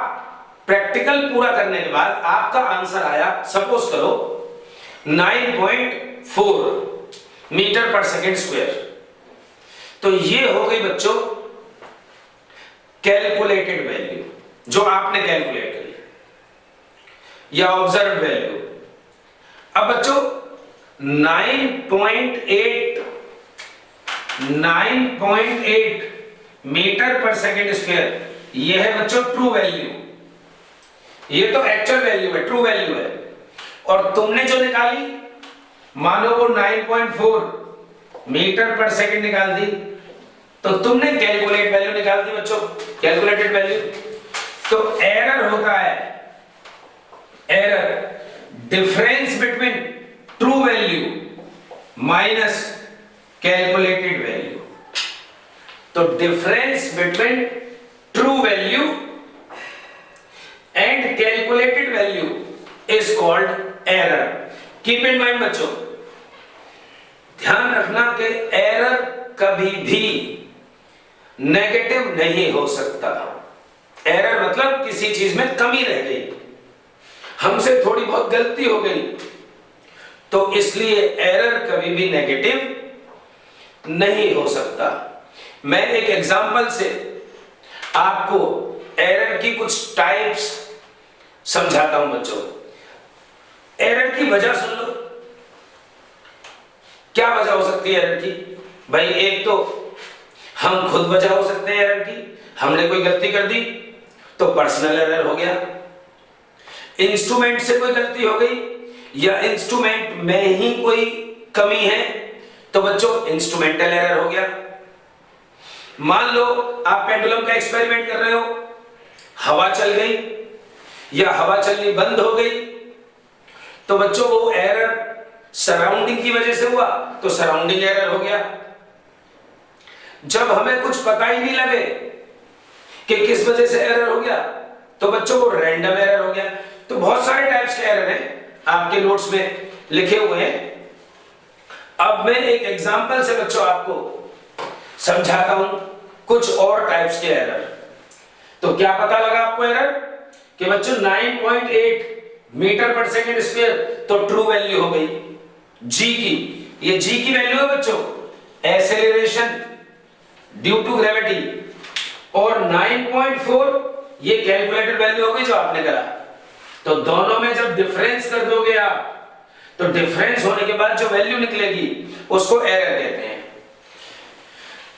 प्रैक्टिकल पूरा करने के बाद आपका आंसर आया सपोज करो 9.4 मीटर पर सेकेंड स्क्वायर, तो ये हो गई बच्चों कैलकुलेटेड वैल्यू जो आपने कैलकुलेट करी या ऑब्जर्व वैल्यू। अब बच्चों 9.8 मीटर पर सेकेंड स्क्वायर ये है बच्चों ट्रू वैल्यू, ये तो एक्चुअल वैल्यू है, ट्रू वैल्यू है। और तुमने जो निकाली मानो वो 9.4 मीटर पर सेकेंड निकाल दी, तो तुमने कैलकुलेट वैल्यू निकाल दी बच्चों, कैलकुलेटेड वैल्यू। तो एरर होता है, error difference between true value minus calculated value. तो difference between true value and calculated value is called error. Keep in mind बच्चों, ध्यान रखना कि एरर कभी भी नेगेटिव नहीं हो सकता। एरर मतलब किसी चीज में कमी रह गई, हमसे थोड़ी बहुत गलती हो गई, तो इसलिए एरर कभी भी नेगेटिव नहीं हो सकता। मैं एक एग्जांपल से आपको एरर की कुछ टाइप्स समझाता हूं बच्चों। एरर की वजह सुन लो, क्या वजह हो सकती है एरर की? भाई एक तो हम खुद वजह हो सकते हैं एरर की, हमने कोई गलती कर दी तो पर्सनल एरर हो गया, इंस्ट्रूमेंट से कोई गलती हो गई या इंस्ट्रूमेंट में ही कोई कमी है तो बच्चों इंस्ट्रूमेंटल एरर हो गया, मान लो आप पेंडुलम का एक्सपेरिमेंट कर रहे हो, हवा चल गई या हवा चलनी बंद हो गई, तो बच्चों वो एरर सराउंडिंग की वजह से हुआ तो सराउंडिंग एरर हो गया। जब हमें कुछ पता ही नहीं लगे कि किस वजह से एरर हो गया तो बच्चों वो रैंडम एरर हो गया। तो बहुत सारे टाइप्स के एरर हैं, आपके नोट्स में लिखे हुए हैं। अब मैं एक एग्जांपल से बच्चों आपको समझाता हूं कुछ और टाइप्स के एरर। तो क्या पता लगा आपको एरर कि बच्चों 9.8 मीटर पर सेकेंड स्क्वायर तो ट्रू वैल्यू हो गई जी की। ये जी की वैल्यू है बच्चों एक्सेलरेशन ड्यू टू ग्रेविटी, और 9.4 ये कैलकुलेटेड वैल्यू हो गई जो आपने करा। तो दोनों में जब डिफरेंस कर दोगे आप तो डिफरेंस होने के बाद जो वैल्यू निकलेगी उसको एरर कहते हैं।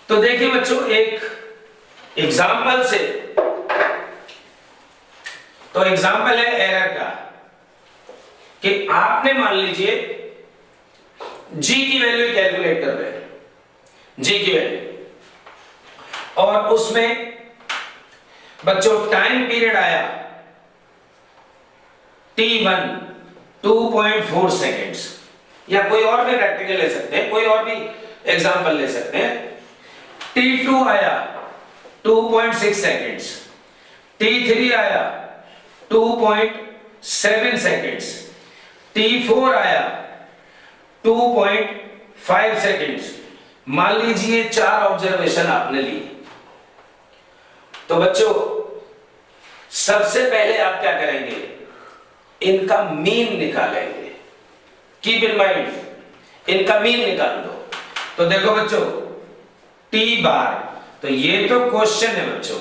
तो देखिए बच्चों एक एग्जांपल से, तो एग्जांपल है एरर का कि आपने मान लीजिए जी की वैल्यू कैलकुलेट कर रहे हैं, जी की वैल्यू, और उसमें बच्चों टाइम पीरियड आया T1 2.4 सेकेंड्स, या कोई और भी प्रैक्टिकल ले सकते हैं, कोई और भी एग्जांपल ले सकते हैं। T2 आया 2.6 सेकेंड्स, T3 आया 2.7 सेकेंड्स, T4 आया 2.5 सेकेंड्स। मान लीजिए 4 ऑब्जर्वेशन आपने ली। तो बच्चों सबसे पहले आप क्या करेंगे, इनका मीन निकालेंगे। कीप इन माइंड इनका मीन निकाल दो। तो देखो बच्चों टी बार, तो ये तो क्वेश्चन है बच्चों,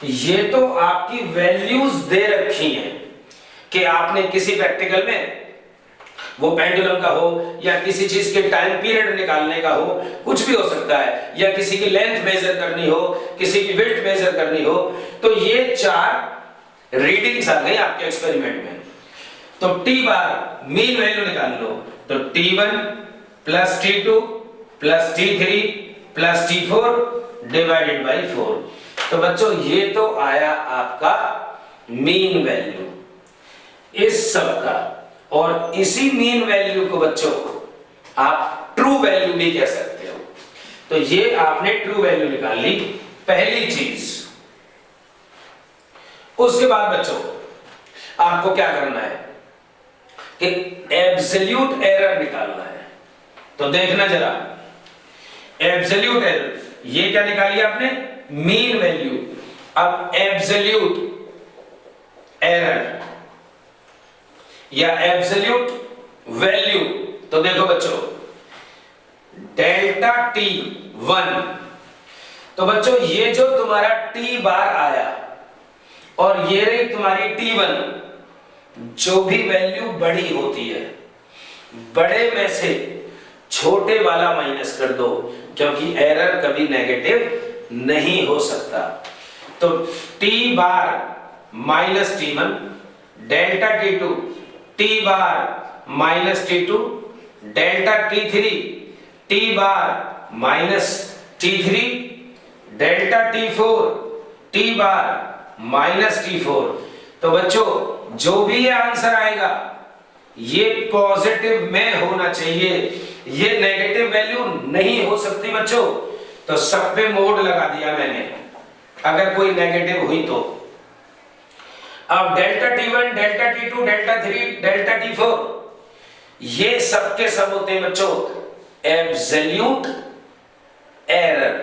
ये तो आपकी वैल्यूज दे रखी हैं कि आपने किसी प्रैक्टिकल में, वो पेंडुलम का हो या किसी चीज के टाइम पीरियड निकालने का हो, कुछ भी हो सकता है, या किसी की लेंथ मेजर करनी हो, किसी की विड्थ मेजर करनी हो, तो ये 4 रीडिंग्स आ गई आपके एक्सपेरिमेंट में। तो टी बार मीन वैल्यू निकाल लो, तो T1 plus T2 plus T3 plus T4 divided by 4। तो बच्चों ये तो आया आपका मीन वैल्यू इस सब का, और इसी मीन वैल्यू को बच्चों आप ट्रू वैल्यू भी कह सकते हो। तो ये आपने ट्रू वैल्यू निकाल ली, पहली चीज। उसके बाद बच्चों आपको क्या करना है कि एब्सोल्यूट एरर निकालना है। तो देखना जरा, एब्सोल्यूट एरर ये क्या निकाली आपने, मीन वैल्यू। अब एब्सोल्यूट एरर या एब्सोल्यूट वैल्यू, तो देखो बच्चों डेल्टा T1, तो बच्चों ये जो तुम्हारा T बार आया और ये रही तुम्हारी T1, जो भी वैल्यू बड़ी होती है बड़े में से छोटे वाला माइनस कर दो, क्योंकि एरर कभी नेगेटिव नहीं हो सकता। तो T bar minus T1 delta T2, T bar minus T2 delta T3, T bar minus T3 delta T4, T bar minus T4। तो बच्चों जो भी ये आंसर आएगा ये पॉजिटिव में होना चाहिए, ये नेगेटिव वैल्यू नहीं हो सकती बच्चों। तो सब पे मोड लगा दिया मैंने, अगर कोई नेगेटिव हुई तो। अब delta T1 delta T2 delta 3 delta T4 ये सब के सब होते हैं बच्चों एब्सोल्यूट एरर।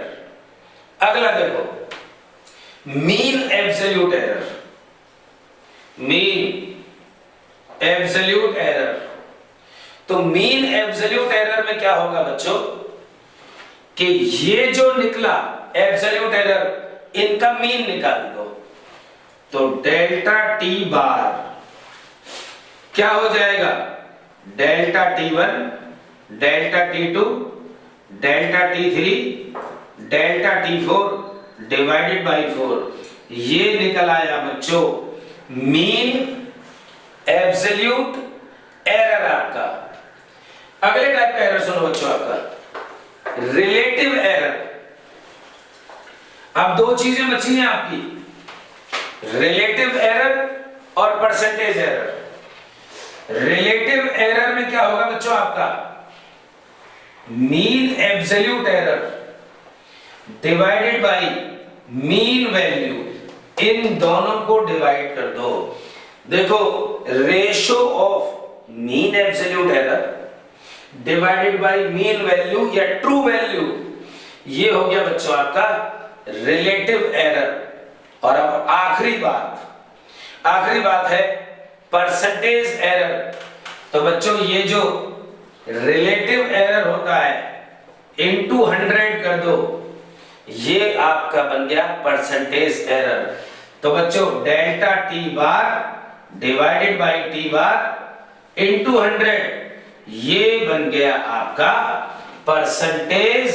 अगला देखो mean absolute error, mean absolute error. तो मीन एब्सोल्यूट एरर में क्या होगा बच्चों कि ये जो निकला एब्सोल्यूट एरर, इनका मीन निकाल दो। तो डेल्टा T बार क्या हो जाएगा, delta T1 delta T2 delta T3 delta T4 divided by 4। ये निकल आया बच्चों मीन एब्सोल्यूट एरर आपका। अगले टाइप का एरर सुनो बच्चों, आपका रिलेटिव एरर। दो चीजें बची हैं आपकी, रिलेटिव एरर और परसेंटेज एरर। रिलेटिव एरर में क्या होगा बच्चों आपका, mean absolute error divided by mean value, इन दोनों को डिवाइड कर दो। देखो ratio of mean absolute error divided by mean value या ट्रू वैल्यू, ये हो गया बच्चों आपका रिलेटिव एरर। और अब आखिरी बात है परसेंटेज एरर। तो बच्चों ये जो रिलेटिव एरर होता है इनटू 100 कर दो, ये आपका बन गया परसेंटेज एरर। तो बच्चों delta T bar divided by T bar into 100, ये बन गया आपका परसेंटेज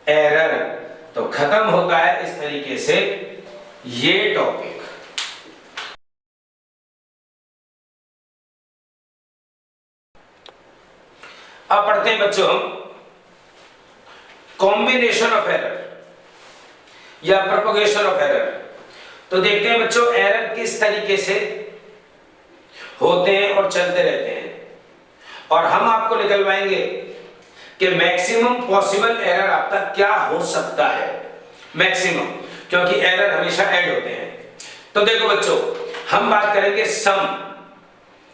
एरर। तो खत्म होता है इस तरीके से ये टॉपिक। अब पढ़ते हैं बच्चों हम कॉम्बिनेशन ऑफ एरर या प्रोपगेशन ऑफ एरर। तो देखते हैं बच्चों एरर किस तरीके से होते हैं और चलते रहते हैं, और हम आपको निकलवाएंगे कि मैक्सिमम पॉसिबल एरर आपका क्या हो सकता है, मैक्सिमम, क्योंकि एरर हमेशा ऐड होते हैं। तो देखो बच्चों हम बात करेंगे सम,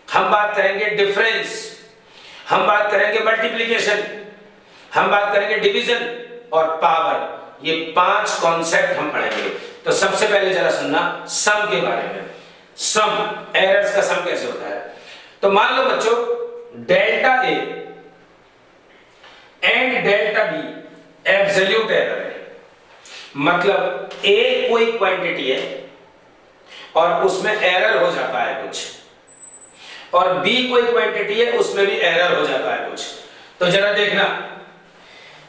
हम बात करेंगे डिफरेंस, हम बात करेंगे मल्टीप्लिकेशन, हम बात करेंगे डिवीजन और पावर। ये 5 कॉन्सेप्ट हम पढ़ेंगे। तो सबसे पहले जरा सुनना सम के बारे में। सम, एरर्स का सम कैसे होता है। तो मान लो बच्चों delta A and delta B absolute error है, मतलब ए कोई क्वांटिटी है और उसमें एरर हो जाता है कुछ, और बी कोई क्वांटिटी है उसमें भी एरर हो जाता है कुछ। तो जरा देखना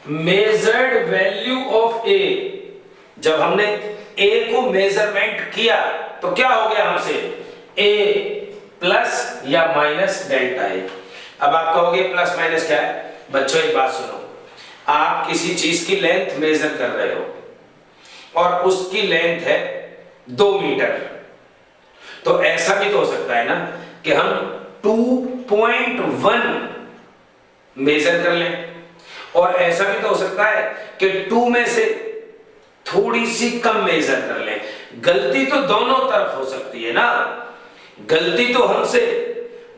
मेजर्ड वैल्यू ऑफ ए, जब हमने ए को मेजरमेंट किया तो क्या हो गया हमसे, ए प्लस या माइनस डेल्टा ए। अब आप कहोगे प्लस माइनस क्या है। बच्चों एक बात सुनो, आप किसी चीज की लेंथ मेजर कर रहे हो और उसकी लेंथ है 2 मीटर, तो ऐसा भी तो हो सकता है ना कि हम 2.1 मेजर कर लें, और ऐसा भी तो हो सकता है कि 2 में से थोड़ी सी कम मेजर कर लें। गलती तो दोनों तरफ हो सकती है ना, गलती तो हमसे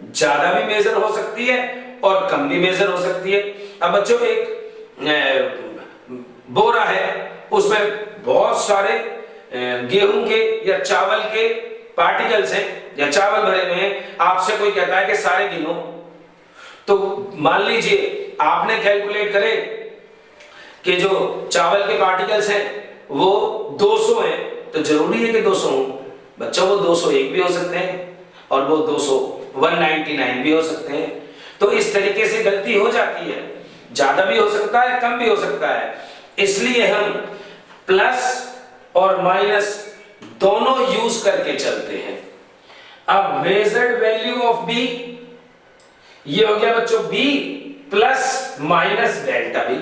ज्यादा भी मेजर हो सकती है और कम भी मेजर हो सकती है। अब बच्चों एक बोरा है, उसमें बहुत सारे गेहूं के या चावल के पार्टिकल्स हैं या चावल भरे हुए हैं। आपसे कोई कहता है कि सारे गिनो, तो मान लीजिए आपने कैलकुलेट करे कि जो चावल के पार्टिकल्स हैं वो 200 हैं, तो जरूरी है कि 200 हो। बच्चों वो 201 भी हो सकते हैं और वो 199 भी हो सकते हैं। तो इस तरीके से गलती हो जाती है, ज्यादा भी हो सकता है कम भी हो सकता है। इसलिए हम प्लस और माइनस दोनों यूज करके चलते हैं। अब मेजर्ड वैल्यू ऑफ बी, ये हो गया बच्चों B plus minus delta B,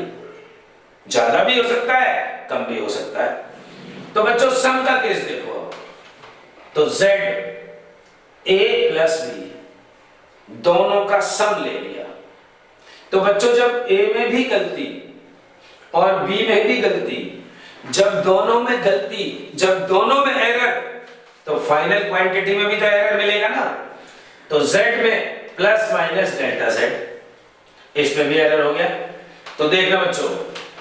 ज्यादा भी हो सकता है कम भी हो सकता है। तो बच्चों सम का केस देखो, तो z a प्लस बी दोनों का सम ले लिया। तो बच्चों जब a में भी गलती और b में भी गलती, जब दोनों में गलती, जब दोनों में एरर, तो फाइनल क्वांटिटी में भी तो एरर मिलेगा ना। तो z में प्लस माइनस डेल्टा z, इसमें भी एरर हो गया। तो देखना बच्चों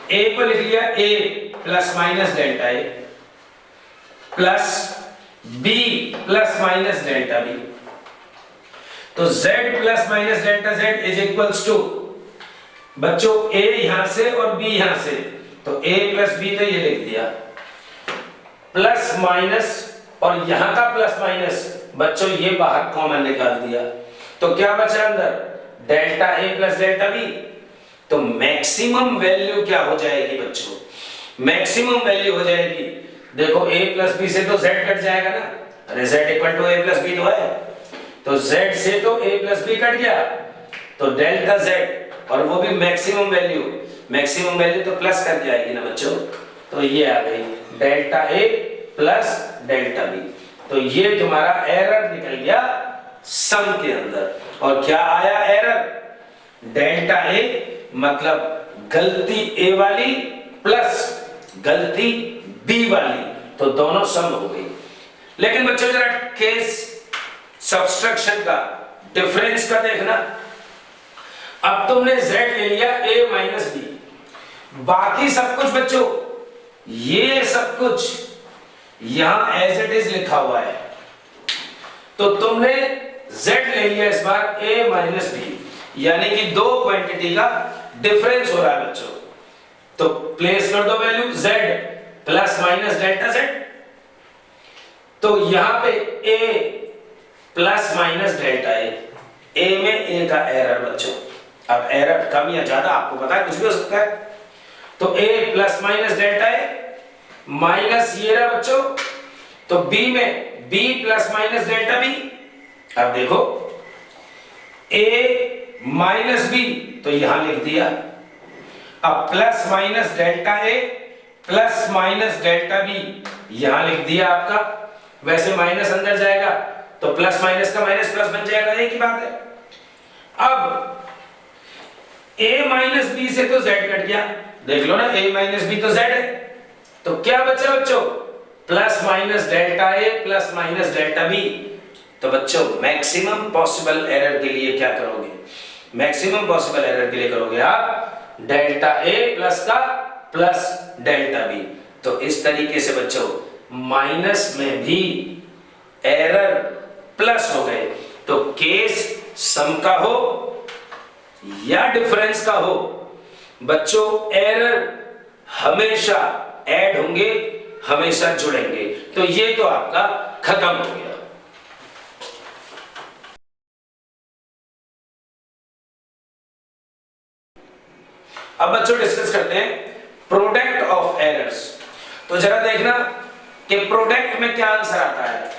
a को लिख लिया a plus minus delta a plus b plus minus delta b। तो z plus minus delta z is equals to बच्चों a यहां से और b यहां से, तो a प्लस b तो ये लिख दिया, प्लस माइनस और यहां का प्लस माइनस बच्चों ये बाहर कॉमन निकाल दिया। तो क्या बचा अंदर, delta a plus delta b। तो मैक्सिमम वैल्यू क्या हो जाएगी बच्चों, मैक्सिमम वैल्यू हो जाएगी, देखो a प्लस b से तो z कट जाएगा ना, अरे z equal to a plus b तो है, तो z से तो a प्लस b कट गया, तो डेल्टा z, और वो भी मैक्सिमम वैल्यू, मैक्सिमम वैल्यू तो प्लस करके आएगी ना बच्चों। तो ये आ गई delta A plus delta B. तो ये तुम्हारा एरर निकल गया सम के अंदर। और क्या आया एरर? डेल्टा ए मतलब गलती ए वाली प्लस गलती बी वाली, तो दोनों सम हो गई। लेकिन बच्चों जरा केस सब्सट्रैक्शन का डिफरेंस का देखना। अब तुमने z ले लिया a माइनस बी, बाकी सब कुछ बच्चों ये सब कुछ यहां एज इट इज लिखा हुआ है, तो तुमने z ले लिया इस बार a माइनस बी, यानी कि दो क्वांटिटी का डिफरेंस हो रहा है बच्चों। तो प्लेस कर दो value z plus minus delta z। तो यहां पे a plus minus delta a में a का एरर बच्चों। अब एरर कम या ज्यादा आपको पता है, कुछ भी हो सकता है। तो a plus minus delta a minus ये रहा बच्चों, तो b में b plus minus delta b। अब देखो a माइनस b, तो यहां लिख दिया। अब plus minus delta a plus minus delta b यहां लिख दिया आपका। वैसे माइनस अंदर जाएगा तो प्लस माइनस का माइनस प्लस बन जाएगा, एक ही बात है। अब a माइनस बी से तो z कट गया, देख लो ना, a माइनस बी तो z है। तो क्या बचा बच्चों? Plus minus delta a plus minus delta b। तो बच्चों मैक्सिमम पॉसिबल एरर के लिए क्या करोगे? मैक्सिमम पॉसिबल एरर के लिए करोगे आप डेल्टा a प्लस का प्लस डेल्टा b। तो इस तरीके से बच्चों माइनस में भी एरर प्लस हो गए। तो केस सम का हो या डिफरेंस का हो बच्चों, एरर हमेशा ऐड होंगे, हमेशा जुड़ेंगे। तो ये तो आपका खत्म हो गया। अब बच्चों डिस्कस करते हैं प्रोडक्ट ऑफ एरर्स। तो जरा देखना कि प्रोडक्ट में क्या आंसर आता है।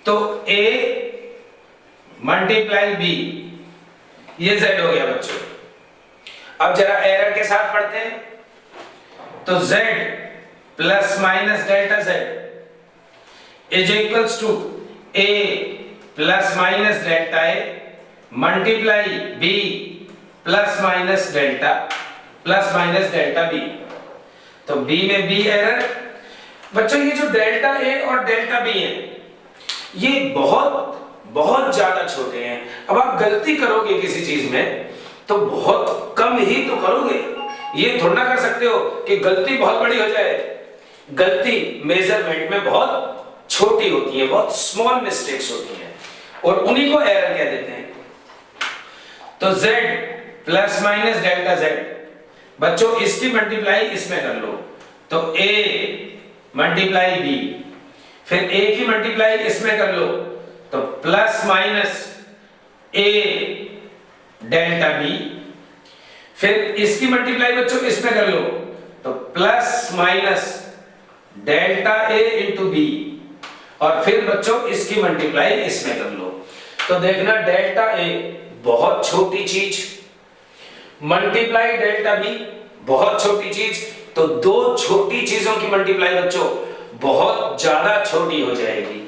तो a मल्टीप्लाई b, ये z हो गया बच्चों। अब जरा एरर के साथ पढ़ते हैं। तो z plus minus delta z is equals to a plus minus delta a multiply b plus minus delta b। तो b में b एरर बच्चों। ये जो डेल्टा a और डेल्टा b है ये बहुत बहुत ज्यादा छोटे हैं। अब आप गलती करोगे किसी चीज में तो बहुत कम ही तो करोगे, ये थोड़ा ना कर सकते हो कि गलती बहुत बड़ी हो जाए। गलती मेजरमेंट में बहुत छोटी होती है, बहुत स्मॉल मिस्टेक्स होती हैं, और उन्हीं को एरर कह देते हैं। तो z plus minus delta z बच्चों, इसकी मल्टीप्लाई इसमें कर लो। तो a मल्टीप्लाई b, फिर a की मल्टीप्लाई इसमें कर लो, तो plus minus a delta b, फिर इसकी मल्टीप्लाई बच्चों इसमें कर लो, तो plus minus delta a into b, और फिर बच्चों इसकी मल्टीप्लाई इसमें कर लो। तो देखना डेल्टा a बहुत छोटी चीज, मल्टीप्लाई डेल्टा b बहुत छोटी चीज। तो दो छोटी चीजों की मल्टीप्लाई बच्चों बहुत ज्यादा छोटी हो जाएगी।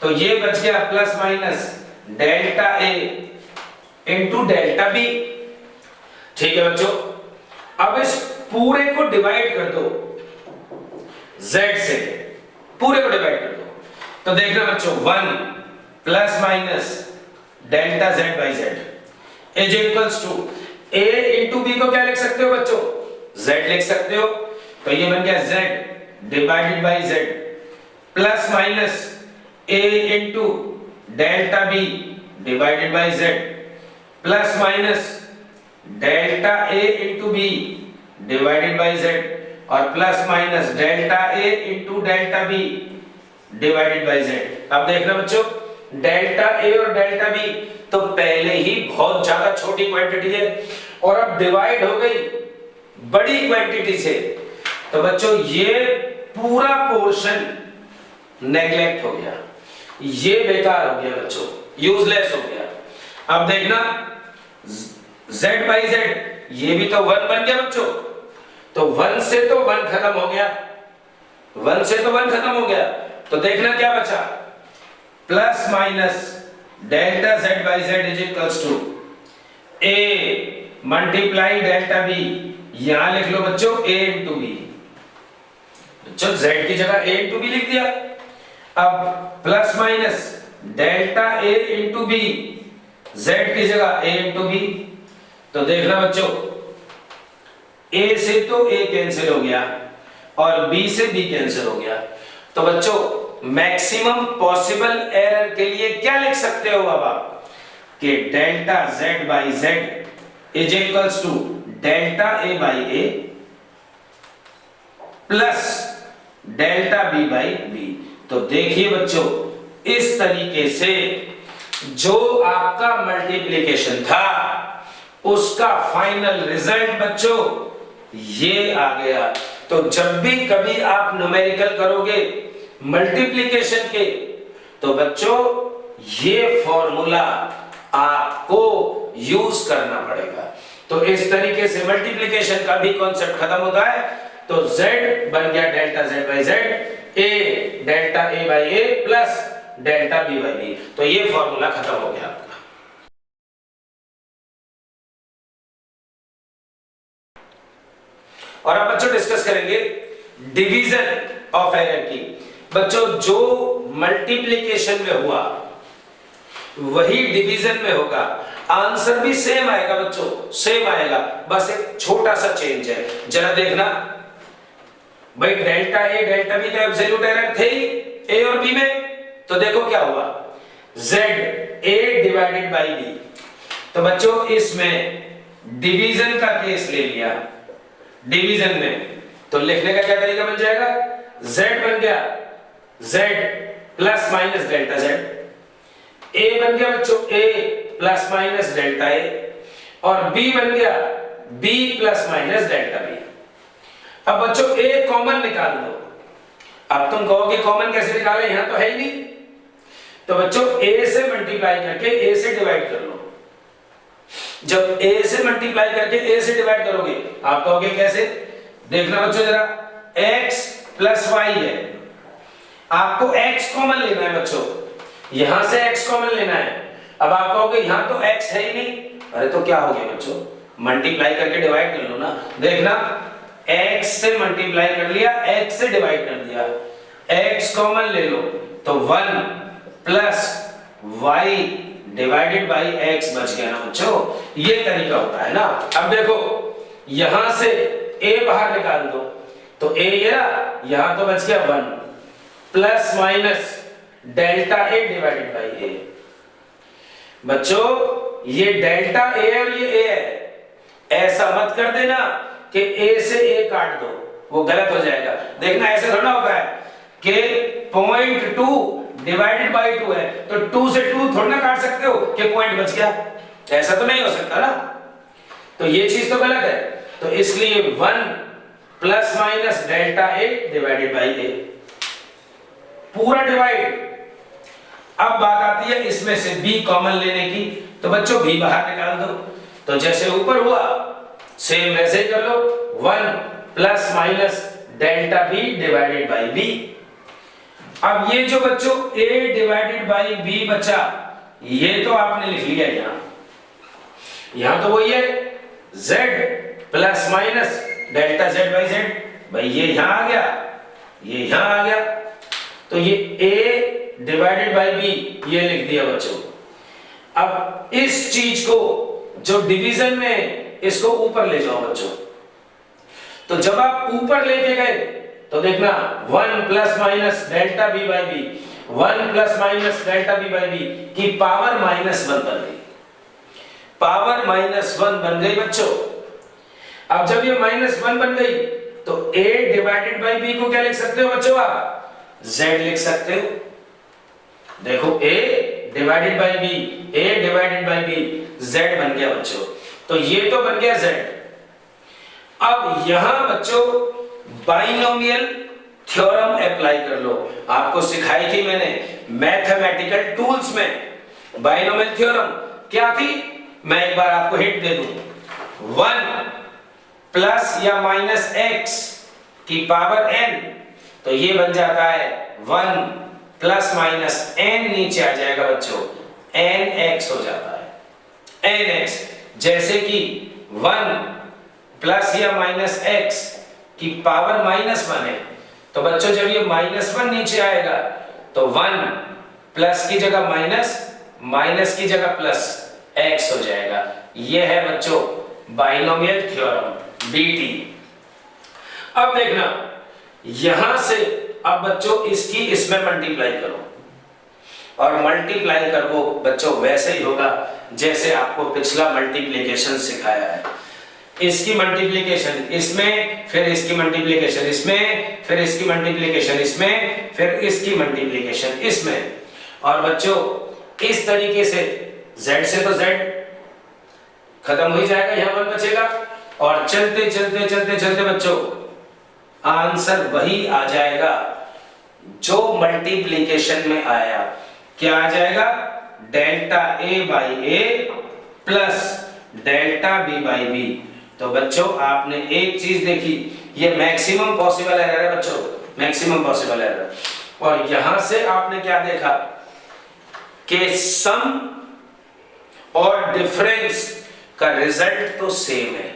तो ये बच गया plus minus delta a into delta b। ठीक है बच्चों, अब इस पूरे को डिवाइड कर दो z से, पूरे को डिवाइड कर दो। तो देखना बच्चों 1 plus minus delta z by z is equals to a into b को क्या लिख सकते हो बच्चों? z लिख सकते हो। तो ये बन गया z divided by z plus minus a into delta b divided by z plus minus delta a into b divided by z और plus minus delta a into delta b divided by z। अब देखना बच्चों delta a और delta b तो पहले ही बहुत ज्यादा छोटी क्वांटिटी है और अब डिवाइड हो गई बड़ी क्वांटिटी से। तो बच्चों ये पूरा पोर्शन नेग्लेक्ट हो गया, ये बेकार हो गया बच्चों, यूजलेस हो गया। अब देखना z बाई z, ये भी तो 1 बन गया बच्चों। तो 1 से तो 1 खत्म हो गया, 1 से तो 1 खत्म हो गया, तो देखना क्या बचा, plus minus delta z by z is equals to a multiply delta b, यहां लिख लो बच्चों a इंटू b, बच्चों z की जगह a इंटू b लिख दिया। अब plus minus delta a into b, z की जगह a इंटू b, तो देखना बच्चों a से तो a कैंसिल हो गया और b से b कैंसिल हो गया, तो बच्चों मैक्सिमम पॉसिबल एरर के लिए क्या लिख सकते हो अब आप कि delta z by z is equals to delta a by a plus delta b by b। तो देखिए बच्चों इस तरीके से जो आपका मल्टीप्लिकेशन था उसका फाइनल रिजल्ट बच्चों ये आ गया। तो जब भी कभी आप न्यूमेरिकल करोगे मल्टीप्लिकेशन के, तो बच्चों ये फॉर्मूला आपको यूज करना पड़ेगा। तो इस तरीके से मल्टीप्लिकेशन का भी कॉन्सेप्ट खत्म होता है। तो z बन गया delta z by z, a delta a by a plus delta b by b, तो ये फॉर्मूला खत्म हो गया आपका। और अब बच्चों डिस्कस करेंगे डिवीजन ऑफ एरर की। बच्चों जो मल्टीप्लिकेशन में हुआ वही डिवीजन में होगा, आंसर भी सेम आएगा बच्चों, सेम आएगा, बस एक छोटा सा चेंज है। जरा देखना भाई, डेल्टा a डेल्टा b तो एब्सोल्यूट एरर थे ही a और b में, तो देखो क्या हुआ, z a divided by b। तो बच्चों इसमें डिवीजन का केस ले लिया, डिवीजन में तो लिखने का क्या तरीका बन जाएगा, z बन गया z plus minus delta z, a बन गया बच्चों a plus minus delta a, और b बन गया b plus minus delta b। अब बच्चों a कॉमन निकाल दो। अब तुम कहोगे कॉमन कैसे निकालें, यहां तो है ही नहीं, तो बच्चों a से मल्टीप्लाई करके a से डिवाइड कर लो। जब a से मल्टीप्लाई करके a से डिवाइड करोगे, आप कहोगे कैसे, देखना बच्चों जरा, x प्लस y है, आपको x कॉमन लेना है बच्चों, यहां से x कॉमन लेना है। अब आप कहोगे यहां तो x है ही नहीं, अरे तो क्या हो गया बच्चों, मल्टीप्लाई करके डिवाइड कर लो ना। देखना x से मल्टीप्लाई कर लिया, x से डिवाइड कर दिया, x कॉमन ले लो तो 1 plus y divided by x बच गया ना बच्चों, ये तरीका होता है ना। अब देखो यहां से a बाहर निकाल दो, तो a ये रहा, यहां तो बच गया 1 plus minus delta a divided by a। बच्चों ये डेल्टा a और ये a है, ऐसा मत कर देना कि a से a काट दो, वो गलत हो जाएगा। देखना ऐसे थोड़ा होता है कि 0.2 डिवाइडेड बाई 2 है, तो 2 से 2 थोड़ा ना काट सकते हो कि पॉइंट बच गया, ऐसा तो नहीं हो सकता ना, तो ये चीज तो गलत है। तो इसलिए 1 plus minus delta a divided by a, पूरा डिवाइड। अब बात आती है इसमें से b कॉमन लेने की, तो बच्चों b बाहर निकाल दो, तो जैसे ऊपर हुआ सेम वैसे ही कर लो, 1 plus minus delta b divided by b। अब ये जो बच्चों a डिवाइडेड बाई b बचा, ये तो आपने लिख लिया यहां तो वही है z plus minus delta z by z, भाई ये यहां आ गया, ये यहां आ गया, तो ये a डिवाइडेड बाई b ये लिख दिया बच्चों। अब इस चीज को जो डिवीजन में, इसको ऊपर ले जाओ बच्चों, तो जब आप ऊपर लेके गए तो देखना 1 plus minus delta b by b, 1 plus minus delta b by b की पावर -1 बन गई, पावर -1 बन गई बच्चों। अब जब ये -1 बन गई तो a डिवाइडेड बाई b को क्या लिख सकते हो बच्चों, आप z लिख सकते हो। देखो a divided by b, a divided by b, z बन गया बच्चों, तो ये तो बन गया z। अब यहां बच्चों बाइनोमियल थ्योरम अप्लाई कर लो, आपको सिखाई थी मैंने मैथमेटिकल टूल्स में बाइनोमियल थ्योरम क्या थी, मैं एक बार आपको हिंट दे दूं, 1 प्लस या माइनस x की पावर n, तो ये बन जाता है 1 प्लस माइनस n, नीचे आ जाएगा बच्चों nx हो जाता है nx। जैसे कि 1 प्लस या माइनस x की पावर -1 है, तो बच्चों जब ये -1 नीचे आएगा तो 1 प्लस की जगह माइनस, माइनस की जगह प्लस x हो जाएगा। ये है बच्चों बाइनोमियल थ्योरम BT। अब देखना यहां से, अब बच्चों इसकी इसमें मल्टीप्लाई करो, और मल्टीप्लाई करो बच्चों वैसे ही होगा जैसे आपको पिछला मल्टीप्लिकेशन सिखाया है। इसकी मल्टीप्लिकेशन इसमें, फिर इसकी मल्टीप्लिकेशन इसमें, फिर इसकी मल्टीप्लिकेशन इसमें, फिर इसकी मल्टीप्लिकेशन इसमें, और बच्चों इस तरीके से z से तो z खत्म हो ही जाएगा, यहां 1 बचेगा, और चलते चलते चलते चलते बच्चों आंसर वही आ जाएगा जो मल्टीप्लिकेशन में आया। क्या आ जाएगा? Delta a by a plus delta b by b। तो बच्चों आपने एक चीज देखी, ये मैक्सिमम पॉसिबल एरर है बच्चों, मैक्सिमम पॉसिबल एरर। और यहां से आपने क्या देखा कि सम और डिफरेंस का रिजल्ट तो सेम है,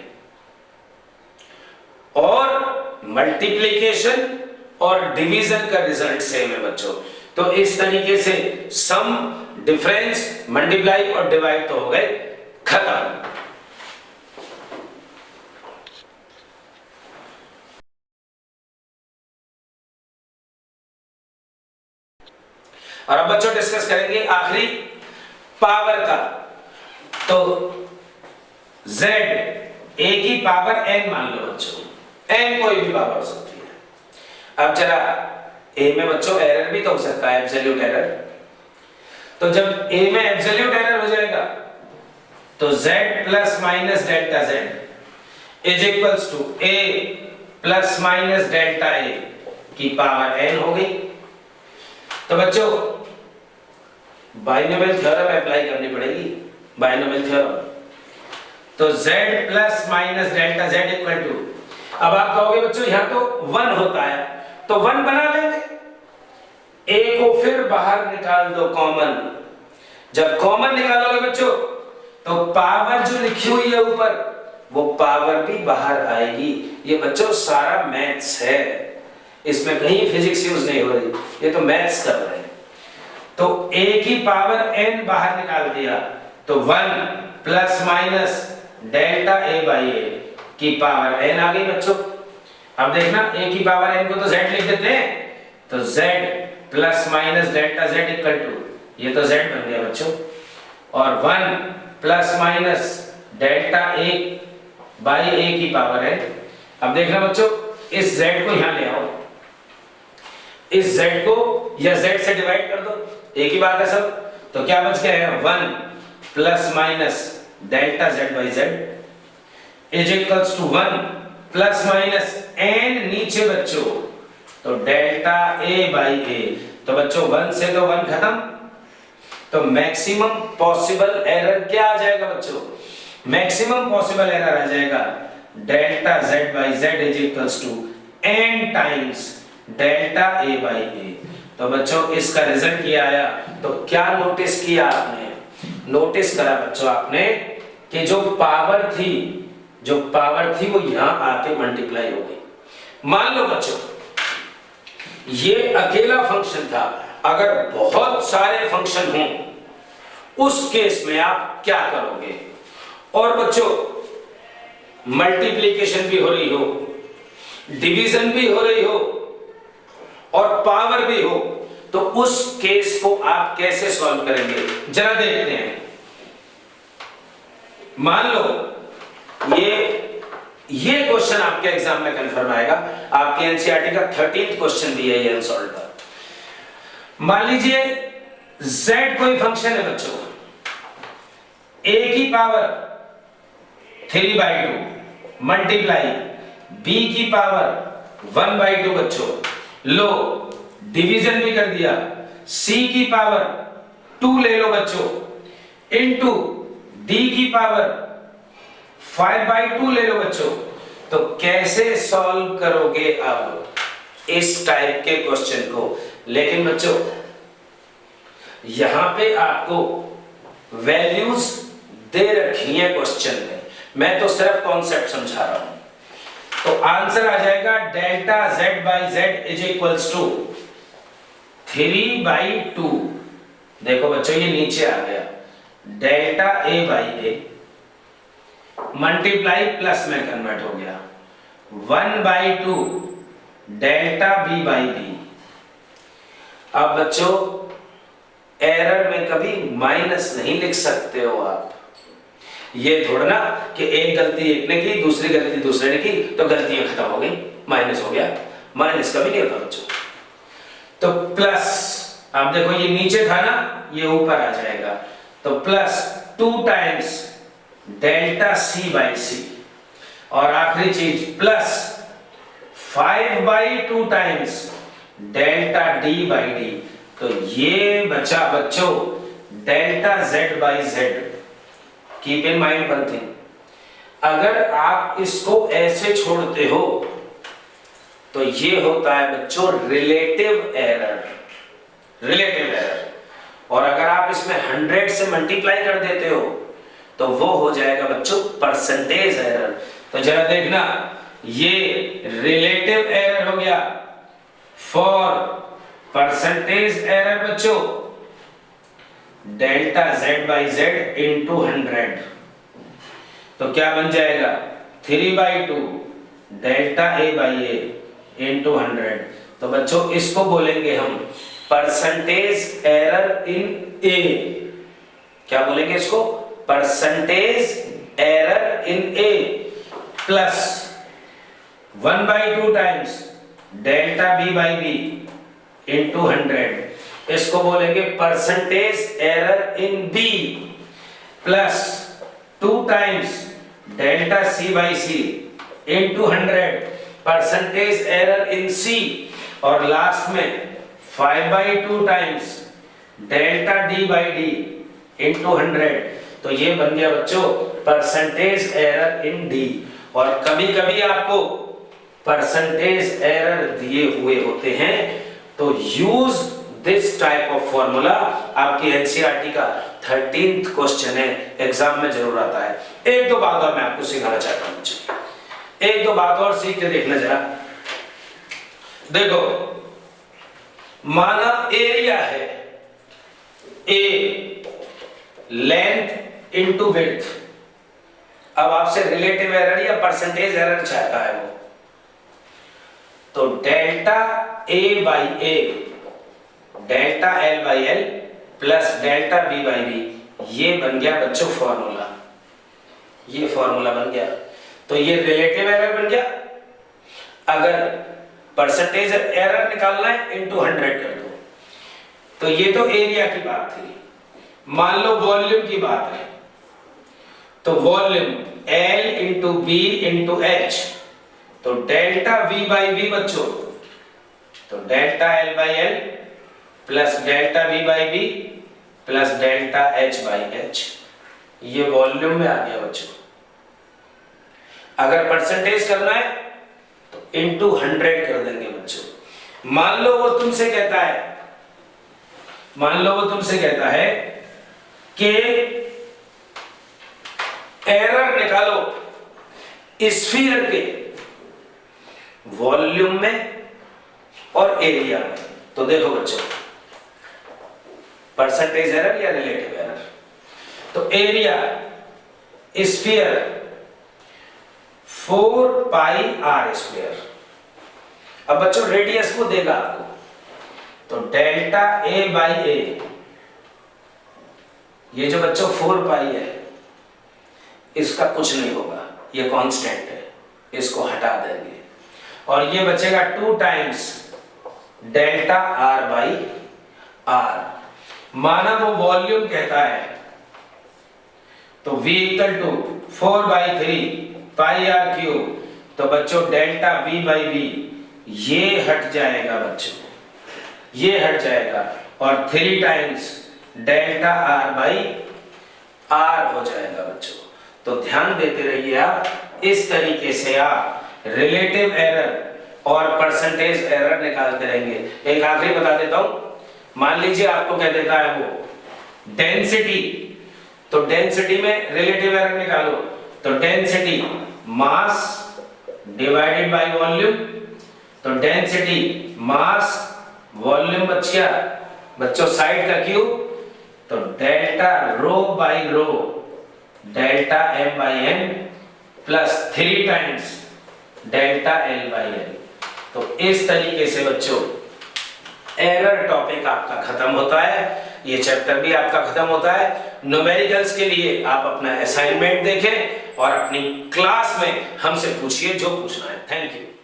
और मल्टीप्लिकेशन और डिवीजन का रिजल्ट सेम है बच्चों। तो इस तरीके से सम, डिफरेंस, मल्टीप्लाई और डिवाइड तो हो गए खत्म। और अब बच्चों डिस्कस करेंगे आखिरी पावर का। तो z a की पावर n मान लो बच्चों, n कोई भी पावर हो सकती है। अब जरा a में बच्चों एरर भी तो हो सकता है, एब्सोल्यूट एरर। तो जब a में एब्सोल्यूट एरर हो जाएगा तो z plus minus delta z is equals to a plus minus delta a की पावर n हो गई। तो बच्चों बाइनोमियल थ्योरम अप्लाई करनी पड़ेगी, बाइनोमियल थ्योरम। तो z plus minus delta z equal to, अब आप कहोगे बच्चों यहां तो 1 होता है, तो 1 बना लेंगे, a को फिर बाहर निकाल दो कॉमन। जब कॉमन निकालोगे बच्चों तो पावर जो लिखी हुई है ऊपर वो पावर भी बाहर आएगी। ये बच्चों सारा मैथ्स है, इसमें कहीं फिजिक्स यूज नहीं हो रही, ये तो मैथ्स कर रहे हैं। तो a की पावर n बाहर निकाल दिया तो 1 plus minus delta a by a की पावर n आ गई बच्चों। अब देखना a की पावर n को तो z लिख देते हैं, तो z plus minus delta z equal to, ये तो z बन गया बच्चों, और 1 plus minus delta a by a की पावर n। अब देखना बच्चों इस z को यहां ले आओ, इस z को या z से डिवाइड कर दो, एक ही बात है सब। तो क्या बच गया है 1 plus minus delta z by z is equals to 1 plus minus n नीचे बच्चों, तो डेल्टा a बाई a। तो बच्चों 1 से तो 1 खत्म, तो मैक्सिमम पॉसिबल एरर क्या आ जाएगा बच्चों? मैक्सिमम पॉसिबल एरर आ जाएगा delta z by z is equals to n times delta a by a। तो बच्चों इसका रिजल्ट ये आया। तो क्या नोटिस किया आपने? नोटिस करा बच्चों आपने कि जो पावर थी वो यहां आके मल्टीप्लाई हो गई। मान लो बच्चों ये अकेला फंक्शन था, अगर बहुत सारे फंक्शन हों उस केस में आप क्या करोगे? और बच्चों मल्टीप्लिकेशन भी हो रही हो, डिवीजन भी हो रही हो और पावर भी हो, तो उस केस को आप कैसे सॉल्व करेंगे जरा देखते हैं। मान लो ये क्वेश्चन आपके एग्जाम में कंफर्म आएगा, आपके एनसीईआरटी का 13th क्वेश्चन भी है ये अनसॉल्व का। मान लीजिए z कोई फंक्शन है बच्चों, a की पावर 3/2 मल्टीप्लाई b की पावर 1/2 बच्चों। लो डिवीजन भी कर दिया, c की पावर 2 ले लो बच्चों, इनटू d की पावर 5/2 ले लो बच्चों। तो कैसे सॉल्व करोगे अब इस टाइप के क्वेश्चन को? लेकिन बच्चों यहां पे आपको वैल्यूज दे रखी है क्वेश्चन में, मैं तो सिर्फ कॉन्सेप्ट समझा रहा हूं। तो आंसर आ जाएगा delta z by Z is equals to 3/2। देखो बच्चों ये नीचे आ गया, delta a by A multiply plus में कन्वर्ट हो गया 1/2 डेल्टा b बाई बी। अब बच्चों एरर में कभी माइनस नहीं लिख सकते हो आप। ये थोड़ा ना कि एक गलती एक ने की, दूसरी गलती दूसरे ने की, तो गलतियां खत्म हो गई, माइनस हो गया। माइनस कभी नहीं होता बच्चों। तो प्लस, आप देखो ये नीचे था ना, ये ऊपर आ जाएगा, तो plus 2 times delta C by C, और आखिरी चीज plus 5/2 times delta D by D. तो ये बचा बच्चों delta z by Z. Keep in mind one thing, अगर आप इसको ऐसे छोड़ते हो तो ये होता है बच्चों रिलेटिव एरर, रिलेटिव एरर। और अगर आप इसमें 100 से मल्टीप्लाई कर देते हो तो वो हो जाएगा बच्चों परसेंटेज एरर। तो जरा देखना, ये रिलेटिव एरर हो गया फॉर परसेंटेज एरर बच्चों delta z by Z into 100। तो क्या बन जाएगा 3/2 delta a by A into 100। तो बच्चों इसको बोलेंगे हम परसेंटेज एरर इन ए। क्या बोलेंगे इसको? Percentage error in A plus 1/2 times delta b by B into 100। इसको बोलेंगे percentage error in B plus 2 times delta C by C into 100 percentage error in C, और लास्ट में 5/2 times delta D by D into 100। तो ये बन गया बच्चों percentage error इन D. और कभी कभी आपको परसेंटेज एरर दिए हुए होते हैं, तो use this type of formula. आपकी एनसीईआरटी का 13th क्वेश्चन है, एग्जाम में जरूर आता है। एक दो बात और मैं आपको सिखाना चाहता हूं, एक दो बात और सीख के देखना जरा। देखो माना एरिया है ए, लेंथ इंटू विड्थ। अब आपसे रिलेटिव एरर या परसेंटेज एरर चाहता है वो, तो delta A by A delta L by L plus delta B by B, ये बन गया बच्चों फॉर्मूला। ये फॉर्मूला बन गया, तो ये रिलेटिव एरर बन गया। अगर परसेंटेज एरर निकालना है इनटू 100 कर दो। तो ये तो एरिया की बात थी। मान लो वॉल्यूम की बात है, तो volume L into B into H, तो डेल्टा V बाई V बच्चों, तो delta L by L plus delta B by B plus delta H by H, ये वॉल्यूम में आ गया बच्चों। अगर परसेंटेज करना है तो इंटू 100 कर देंगे बच्चों। मान लो वो तुमसे कहता है, कि एरर निकालो स्फीयर के वॉल्यूम में और एरिया में। तो देखो बच्चों परसेंटेज एरर या रिलेटिव एरर, तो area sphere 4 pi R square. अब बच्चों रेडियस को देगा आपको, तो डेल्टा ए बाई ए, ये जो बच्चों 4 पाई है इसका कुछ नहीं होगा, ये कांस्टेंट है, इसको हटा देंगे और ये बचेगा 2 times delta R by R. माना वो वॉल्यूम कहता है, तो V equal to 4/3 pi R cube, तो बच्चों डेल्टा V बाई V ये हट जाएगा बच्चों, ये हट जाएगा और 3 times delta R by R हो जाएगा बच्चों। तो ध्यान देते रहिए आप। इस तरीके से आप रिलेटिव एरर और परसेंटेज एरर निकालते रहेंगे। एक आखिरी बता देता हूं, मान लीजिए आपको कह देता है वो डेंसिटी, तो डेंसिटी में रिलेटिव एरर निकालो, तो density mass divided by volume, तो डेंसिटी मास वॉल्यूम बच्चा बच्चों साइड का क्यू, तो delta rho by rho delta M by N plus 3 times delta L by L. तो इस तरीके से बच्चों एरर टॉपिक आपका खत्म होता है, ये चैप्टर भी आपका खत्म होता है। न्यूमेरिकल्स के लिए आप अपना असाइनमेंट देखें और अपनी क्लास में हमसे पूछिए जो पूछना है। Thank you.